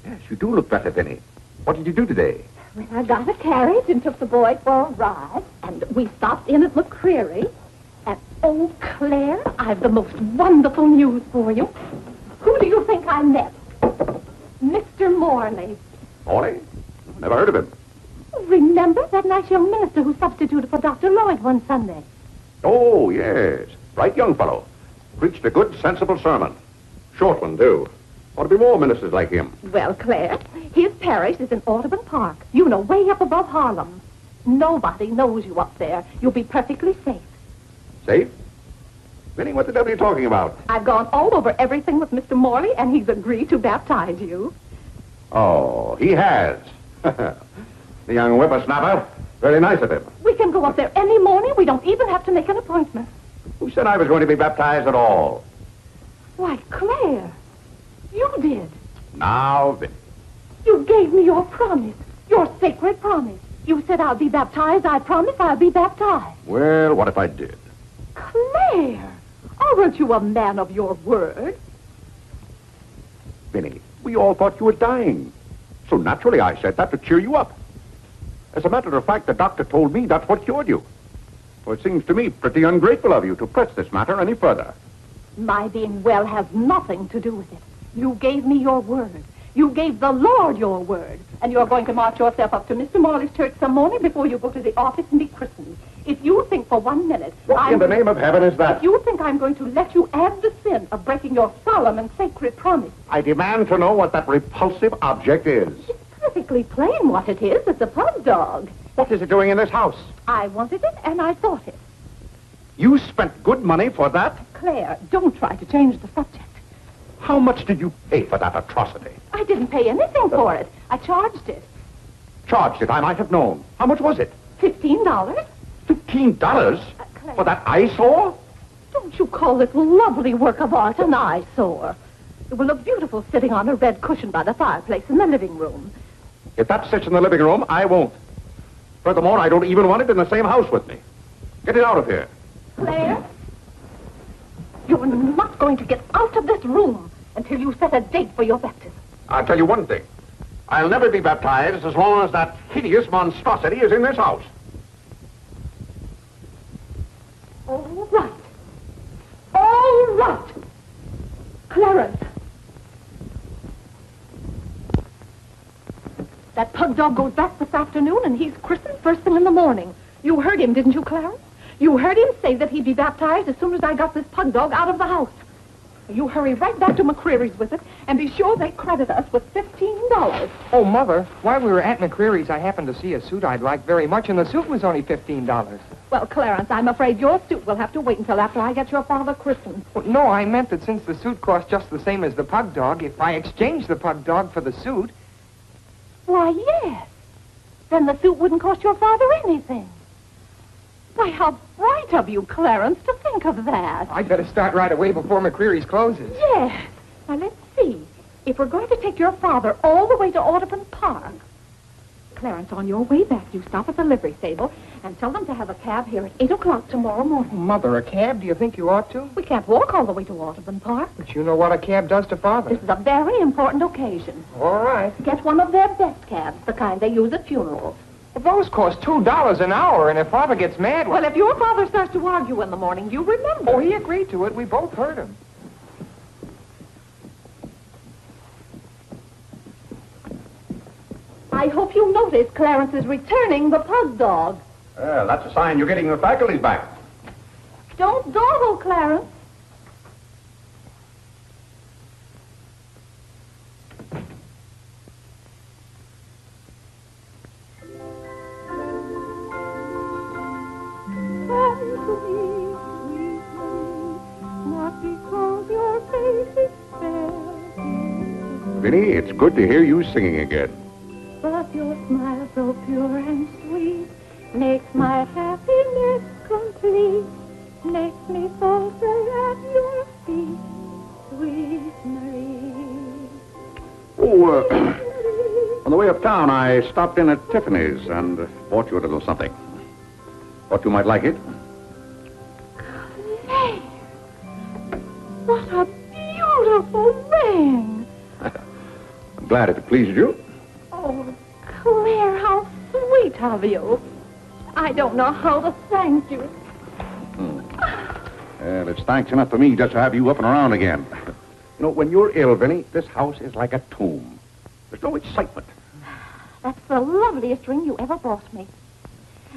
Yes, you do look better, Vinnie. What did you do today? Well, I got a carriage and took the boy for a ride, and we stopped in at McCreary. And, oh, Claire, I've the most wonderful news for you. Who do you think I met? Mr. Morley. Morley? Never heard of him. Remember that nice young minister who substituted for Dr. Lloyd one Sunday? Oh, yes. Bright young fellow. Preached a good, sensible sermon. Short one, too. Ought to be more ministers like him. Well, Claire, his parish is in Audubon Park. You know, way up above Harlem. Nobody knows you up there. You'll be perfectly safe. Safe? Vinnie, what the devil are you talking about? I've gone all over everything with Mr. Morley, and he's agreed to baptize you. Oh, he has. The young whippersnapper. Very nice of him. We can go up there any morning. We don't even have to make an appointment. Who said I was going to be baptized at all? Why, Claire, you did. Now, Vinnie. You gave me your promise, your sacred promise. You said I'll be baptized. I promise I'll be baptized. Well, what if I did? Claire! Oh, weren't you a man of your word? Vinnie, we all thought you were dying. So naturally I said that to cheer you up. As a matter of fact, the doctor told me that's what cured you. So it seems to me pretty ungrateful of you to press this matter any further. My being well has nothing to do with it. You gave me your word. You gave the Lord your word. And you're going to march yourself up to Mr. Morley's church some morning before you go to the office and be christened. If you think for 1 minute... What in the name of heaven is that? If you think I'm going to let you add the sin of breaking your solemn and sacred promise... I demand to know what that repulsive object is. It's perfectly plain what it is. It's a pug dog. What is it doing in this house? I wanted it and I thought it. You spent good money for that? Claire, don't try to change the subject. How much did you pay for that atrocity? I didn't pay anything for it. I charged it. Charged it, I might have known. How much was it? $15. $15? For that eyesore? Don't you call this lovely work of art an eyesore? It will look beautiful sitting on a red cushion by the fireplace in the living room. If that sits in the living room, I won't. Furthermore, I don't even want it in the same house with me. Get it out of here. Claire, you're not going to get out of this room until you set a date for your baptism. I'll tell you one thing. I'll never be baptized as long as that hideous monstrosity is in this house. All right. All right. Clarence. That pug dog goes back this afternoon, and he's christened first thing in the morning. You heard him, didn't you, Clarence? You heard him say that he'd be baptized as soon as I got this pug dog out of the house. You hurry right back to McCreary's with it, and be sure they credit us with $15. Oh, Mother, while we were at McCreary's, I happened to see a suit I'd like very much, and the suit was only $15. Well, Clarence, I'm afraid your suit will have to wait until after I get your father christened. Well, no, I meant that since the suit cost just the same as the pug dog, if I exchange the pug dog for the suit... Why, yes. Then the suit wouldn't cost your father anything. Why, how bright of you, Clarence, to think of that. I'd better start right away before McCreary's closes. Yes. Now, let's see. If we're going to take your father all the way to Audubon Park... Clarence, on your way back, you stop at the livery stable and tell them to have a cab here at 8 o'clock tomorrow morning. Mother, a cab? Do you think you ought to? We can't walk all the way to Audubon Park. But you know what a cab does to Father. This is a very important occasion. All right. Get one of their best cabs, the kind they use at funerals. Well, those cost $2 an hour, and if Father gets mad... Well, if your father starts to argue in the morning, you remember. Oh, he agreed to it. We both heard him. I hope you notice Clarence is returning the pug dog. Well, that's a sign you're getting your faculties back. Don't dawdle, Clarence. Vinnie, it's good to hear you singing again. But your smile so pure and sweet makes my happiness complete. Makes me falter at your feet, sweet Marie. Oh, on the way uptown, I stopped in at Tiffany's and bought you a little something. Thought you might like it. Claire, what a beautiful ring. I'm glad it pleased you. Oh, Claire, how sweet of you. I don't know how to thank you. Well, it's thanks enough for me just to have you up and around again. You know, when you're ill, Vinnie, this house is like a tomb. There's no excitement. That's the loveliest ring you ever bought me.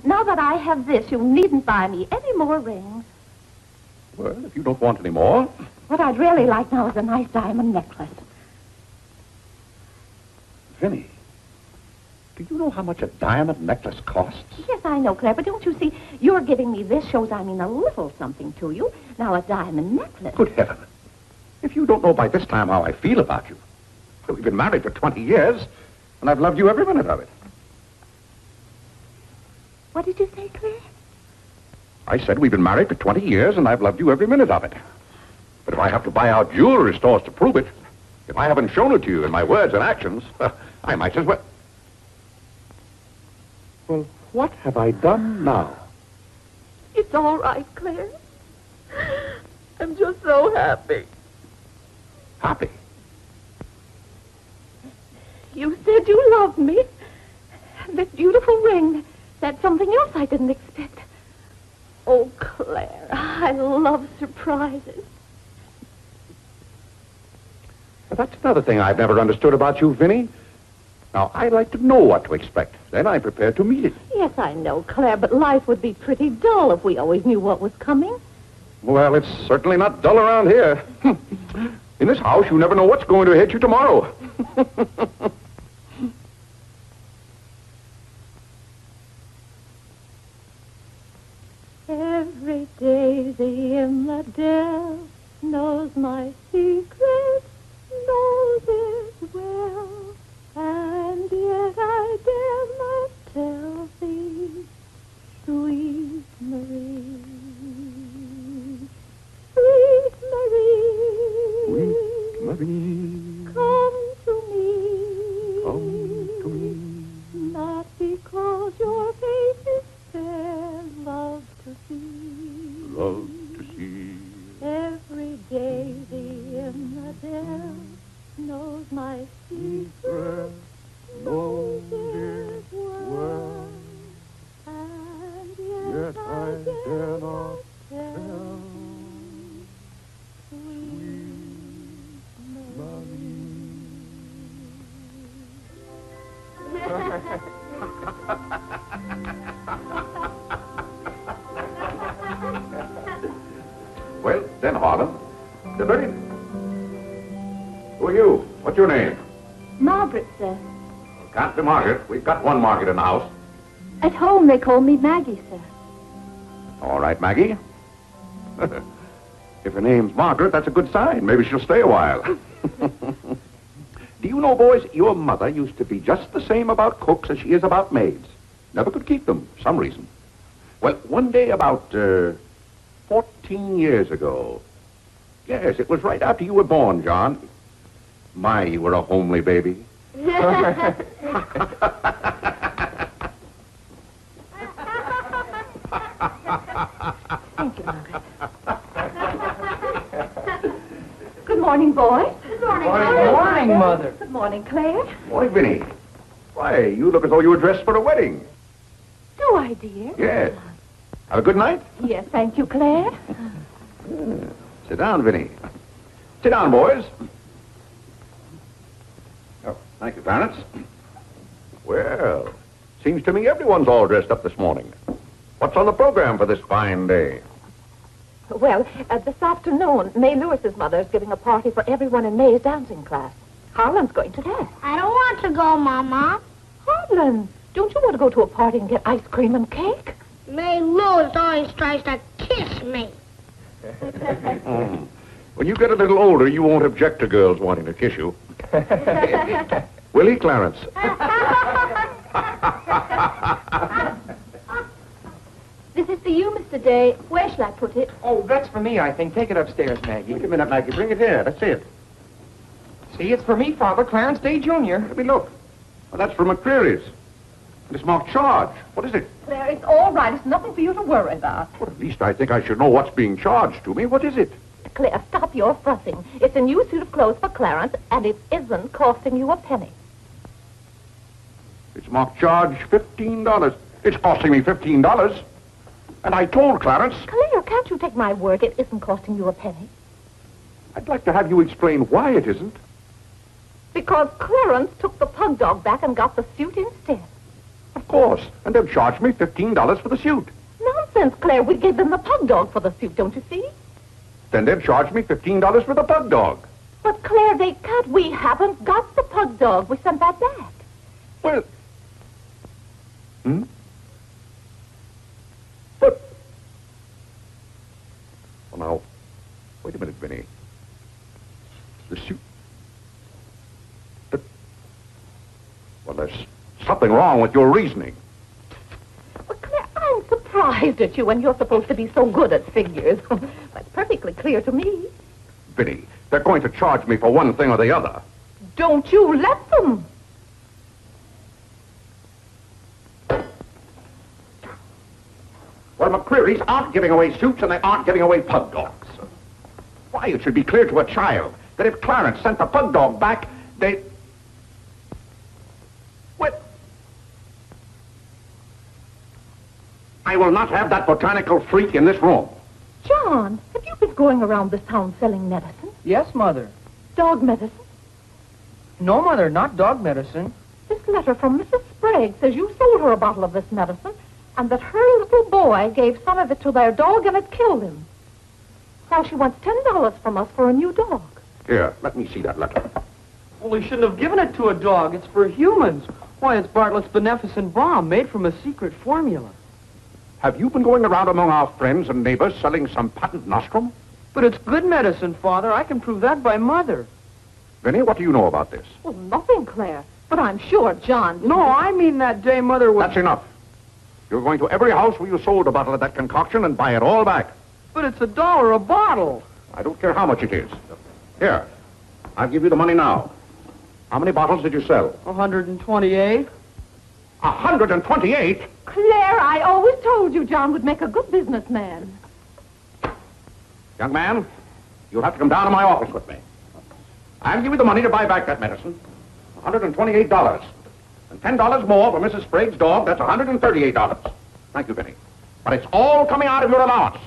Now that I have this, you needn't buy me any more rings. Well, if you don't want any more... What I'd really like now is a nice diamond necklace. Vinnie, do you know how much a diamond necklace costs? Yes, I know, Claire, but don't you see, you're giving me this shows I mean a little something to you. Now, a diamond necklace. Good heaven. If you don't know by this time how I feel about you. We've been married for 20 years, and I've loved you every minute of it. What did you say, Claire? I said we've been married for 20 years, and I've loved you every minute of it. But if I have to buy out jewelry stores to prove it, if I haven't shown it to you in my words and actions, I might as well... Well, what have I done now? It's all right, Claire. I'm just so happy. Happy? You said you loved me. That beautiful ring. That's something else I didn't expect. Oh, Claire, I love surprises. Well, that's another thing I've never understood about you, Vinnie. Now, I like to know what to expect. Then I'm prepared to meet it. Yes, I know, Claire, but life would be pretty dull if we always knew what was coming. Well, it's certainly not dull around here. In this house, you never know what's going to hit you tomorrow. Every daisy in the dell knows my secret, knows it well, and yet I dare not tell thee, sweet Marie, sweet Marie, Sweet Marie, come to me, come to me. not because your face is fair, love to see. Love to see. Every daisy in the dell knows my secret, knows it well, and yet I dare not tell. Sweet Well, then, Harlan, the very... Who are you? What's your name? Margaret, sir. Can't be Margaret. We've got one Margaret in the house. At home, they call me Maggie, sir. All right, Maggie. If her name's Margaret, that's a good sign. Maybe she'll stay a while. Do you know, boys, your mother used to be just the same about cooks as she is about maids. Never could keep them, for some reason. Well, one day about 14 years ago. Yes, it was right after you were born, John. My, you were a homely baby. Thank you, Margaret. Good morning, boys. Good morning, Good morning, Mother. Good morning, Claire. Boy, Vinnie. Why, you look as though you were dressed for a wedding. Do I, dear? Yes. Have a good night. Yes, thank you, Claire. Sit down, Vinnie. Sit down, boys. Oh, thank you, Clarence. Well, seems to me everyone's all dressed up this morning. What's on the program for this fine day? Well, this afternoon, May Lewis's mother is giving a party for everyone in May's dancing class. Harlan's going to that. I don't want to go, Mama. Harlan, don't you want to go to a party and get ice cream and cake? May Lewis always tries to kiss me. When you get a little older, you won't object to girls wanting to kiss you. Will he, Clarence? This is for you, Mr. Day. Where shall I put it? Oh, that's for me, I think. Take it upstairs, Maggie. Wait a minute, Maggie. Bring it here. Let's see it. See, it's for me, Father, Clarence Day Jr. Let me look. Well, that's from McCreary's. It's marked charge. What is it? Claire, it's all right. It's nothing for you to worry about. Well, at least I think I should know what's being charged to me. What is it? Claire, stop your fussing. It's a new suit of clothes for Clarence, and it isn't costing you a penny. It's marked charge $15. It's costing me $15. And I told Clarence... Claire, can't you take my word? It isn't costing you a penny. I'd like to have you explain why it isn't. Because Clarence took the pug dog back and got the suit instead. Of course. And they'll charge me $15 for the suit. Nonsense, Claire. We gave them the pug dog for the suit, don't you see? Then they'll charge me $15 for the pug dog. But, Claire, they can't. We haven't got the pug dog. We sent that back. Well... But... Well, now, wait a minute, Vinnie. The suit... Well, there's something wrong with your reasoning. Well, Claire, I'm surprised at you when you're supposed to be so good at figures. That's perfectly clear to me. Vinnie, they're going to charge me for one thing or the other. Don't you let them. McCreary's aren't giving away suits and they aren't giving away pug dogs. Why, it should be clear to a child that if Clarence sent the pug dog back, they... What? I will not have that botanical freak in this room. John, have you been going around this town selling medicine? Yes, Mother. Dog medicine? No, Mother, not dog medicine. This letter from Mrs. Sprague says you sold her a bottle of this medicine and that her little boy gave some of it to their dog and it killed him. Now she wants $10 from us for a new dog. Here, let me see that letter. Well, he shouldn't have given it to a dog. It's for humans. Why, it's Bartlett's beneficent balm made from a secret formula. Have you been going around among our friends and neighbors selling some patent nostrum? But it's good medicine, Father. I can prove that by Mother. Vinnie, what do you know about this? Well, nothing, Claire. But I'm sure John... No, I mean that day Mother was... That's enough. You're going to every house where you sold a bottle of that concoction and buy it all back. But it's $1 a bottle. I don't care how much it is. Here, I'll give you the money now. How many bottles did you sell? 128. 128? Claire, I always told you John would make a good businessman. Young man, you'll have to come down to my office with me. I'll give you the money to buy back that medicine. $128. And $10 more for Mrs. Sprague's dog. That's $138. Thank you, Vinnie. But it's all coming out of your allowance.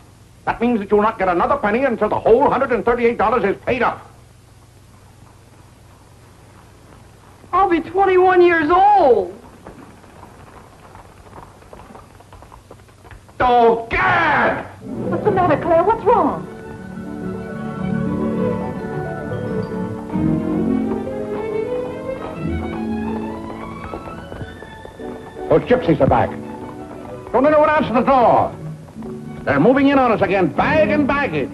That means that you'll not get another penny until the whole $138 is paid up. I'll be 21 years old. Oh, Gad! What's the matter, Claire? What's wrong? Those gypsies are back. Don't anyone answer the door. They're moving in on us again, bag and baggage.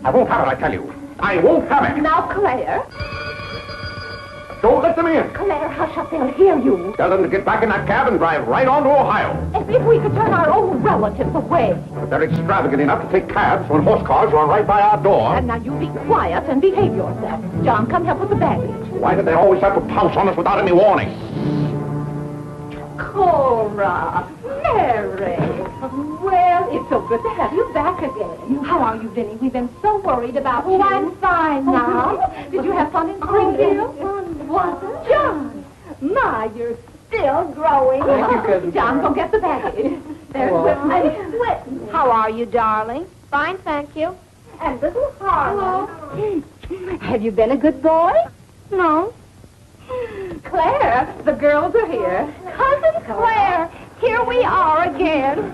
I won't have it, I tell you. I won't have it. Now, Claire. Don't let them in. Claire, hush up. They'll hear you. Tell them to get back in that cab and drive right on to Ohio. As if we could turn our own relatives away. But they're extravagant enough to take cabs when horse cars run right by our door. And now you be quiet and behave yourself. John, come help with the baggage. Why did they always have to pounce on us without any warning? Cora, Mary. Well, it's so good to have you back again. How are you, Vinnie? We've been so worried about you. Oh, I'm fine now. Did you have fun in Springfield? Was it? John. My, you're still growing. Thank you, Cousin John, Cora. go get the baggage. There's Whitney. How are you, darling? Fine, thank you. And little Harlow. Have you been a good boy? No. Claire, the girls are here. Cousin Claire, here we are again.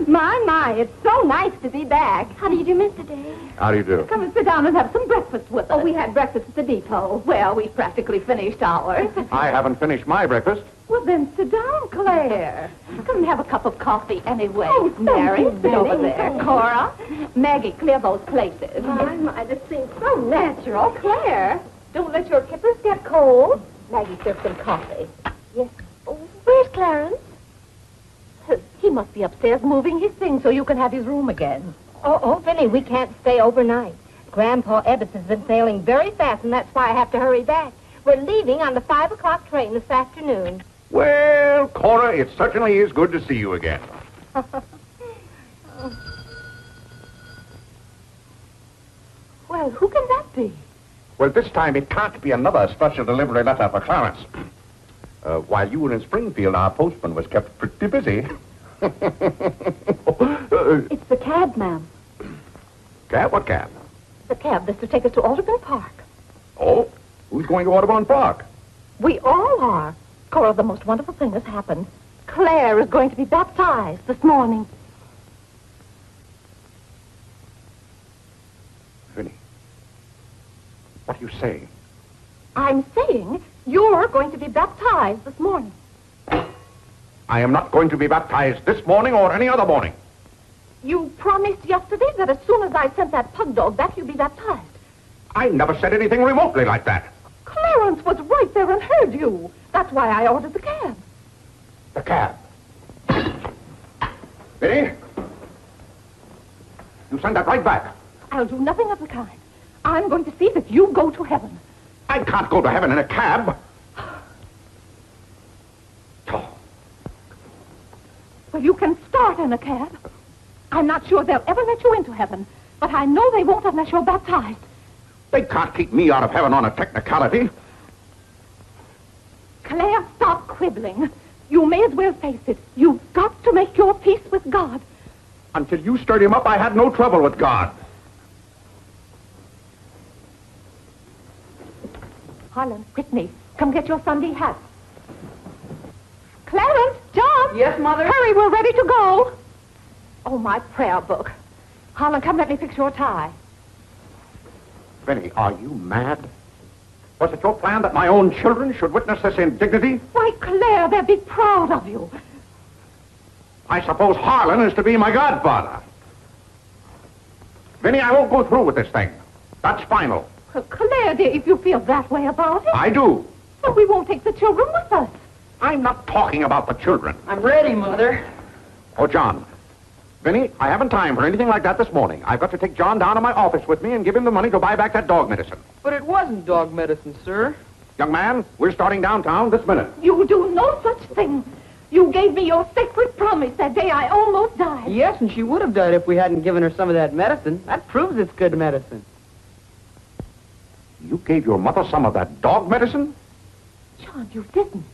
My, it's so nice to be back. How did you miss the day? How do you do? Come and sit down and have some breakfast with us. Oh, we had breakfast at the depot. Well, we've practically finished ours. I haven't finished my breakfast. Well, then sit down, Claire. Come and have a cup of coffee anyway. Oh, Mary, thank you, sit over Vinnie. there. Cora, Maggie, clear those places. My, this seems so natural. Claire, don't let your kippers get cold. Maggie, serve some coffee. Yes. Oh, where's Clarence? He must be upstairs moving his things so you can have his room again. Oh, Vinnie, we can't stay overnight. Grandpa Ebbets has been sailing very fast, and that's why I have to hurry back. We're leaving on the 5 o'clock train this afternoon. Well, Cora, it certainly is good to see you again. Well, who can that be? Well, this time it can't be another special delivery letter for Clarence. While you were in Springfield, our postman was kept pretty busy. It's the cab, ma'am. Cab? What cab? The cab that's to take us to Audubon Park. Oh, who's going to Audubon Park? We all are. Cora, the most wonderful thing has happened. Claire is going to be baptized this morning. Vinnie, what are you saying? I'm saying you're going to be baptized this morning. I am not going to be baptized this morning or any other morning. You promised yesterday that as soon as I sent that pug dog back, you'd be baptized. I never said anything remotely like that. Clarence was right there and heard you. That's why I ordered the cab. The cab. Vinnie, you send that right back. I'll do nothing of the kind. I'm going to see that you go to heaven. I can't go to heaven in a cab. Well, you can start in a cab. I'm not sure they'll ever let you into heaven, but I know they won't unless you're baptized. They can't keep me out of heaven on a technicality. Claire, stop quibbling. You may as well face it. You've got to make your peace with God. Until you stirred him up, I had no trouble with God. Harlan, Whitney, come get your Sunday hat. Clarence, John. Yes, Mother? Hurry, we're ready to go. Oh, my prayer book. Harlan, come let me fix your tie. Vinnie, are you mad? Was it your plan that my own children should witness this indignity? Why, Claire, they'll be proud of you. I suppose Harlan is to be my godfather. Vinnie, I won't go through with this thing. That's final. Claire, dear, if you feel that way about it. I do. But we won't take the children with us. I'm not talking about the children. I'm ready, Mother. Oh, John. Vinnie, I haven't time for anything like that this morning. I've got to take John down to my office with me and give him the money to buy back that dog medicine. But it wasn't dog medicine, sir. Young man, we're starting downtown this minute. You do no such thing. You gave me your sacred promise that day I almost died. Yes, and she would have died if we hadn't given her some of that medicine. That proves it's good medicine. You gave your mother some of that dog medicine? John, you didn't.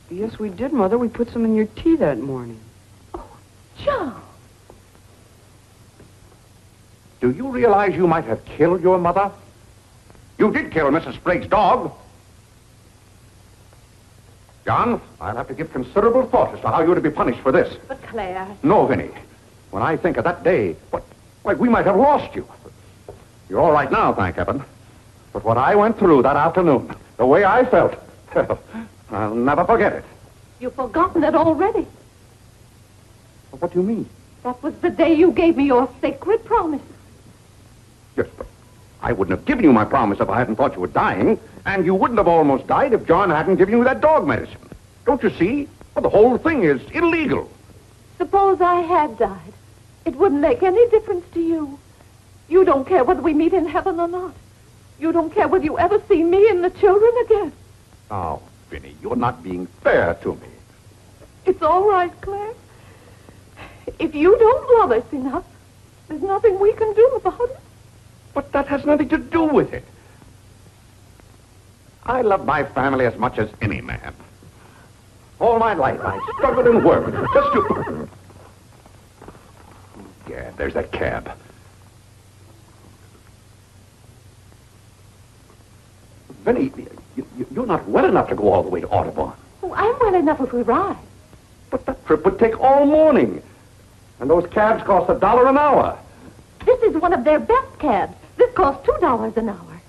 Yes, we did, Mother. We put some in your tea that morning. John. Do you realize you might have killed your mother? You did kill Mrs. Sprague's dog. John, I'll have to give considerable thought as to how you're to be punished for this. But Claire... No, Vinnie. When I think of that day, why, we might have lost you. You're all right now, thank heaven. But what I went through that afternoon, the way I felt, I'll never forget it. You've forgotten it already. What do you mean? That was the day you gave me your sacred promise. Yes, but I wouldn't have given you my promise if I hadn't thought you were dying, and you wouldn't have almost died if John hadn't given you that dog medicine. Don't you see? Well, the whole thing is illegal. Suppose I had died. It wouldn't make any difference to you. You don't care whether we meet in heaven or not. You don't care whether you ever see me and the children again. Oh, Vinnie, you're not being fair to me. It's all right, Claire. If you don't love us enough, there's nothing we can do about it. But that has nothing to do with it. I love my family as much as any man. All my life I've struggled and worked just to... Yeah, there's that cab. Vinnie, you're not well enough to go all the way to Audubon. Oh, I'm well enough if we ride. But that trip would take all morning. And those cabs cost $1 an hour. This is one of their best cabs. This costs $2 an hour.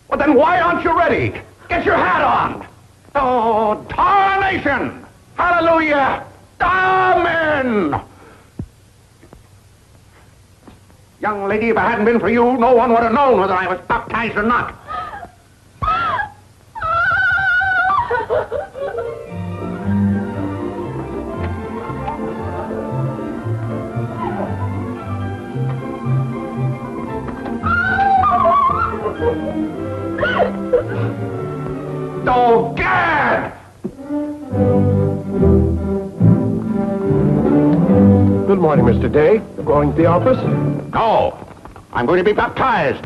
Well, then why aren't you ready? Get your hat on. Oh, tarnation! Hallelujah! Amen! Young lady, if it hadn't been for you, no one would have known whether I was baptized or not. Oh, Gad! Good morning, Mr. Day. You're going to the office? No. I'm going to be baptized.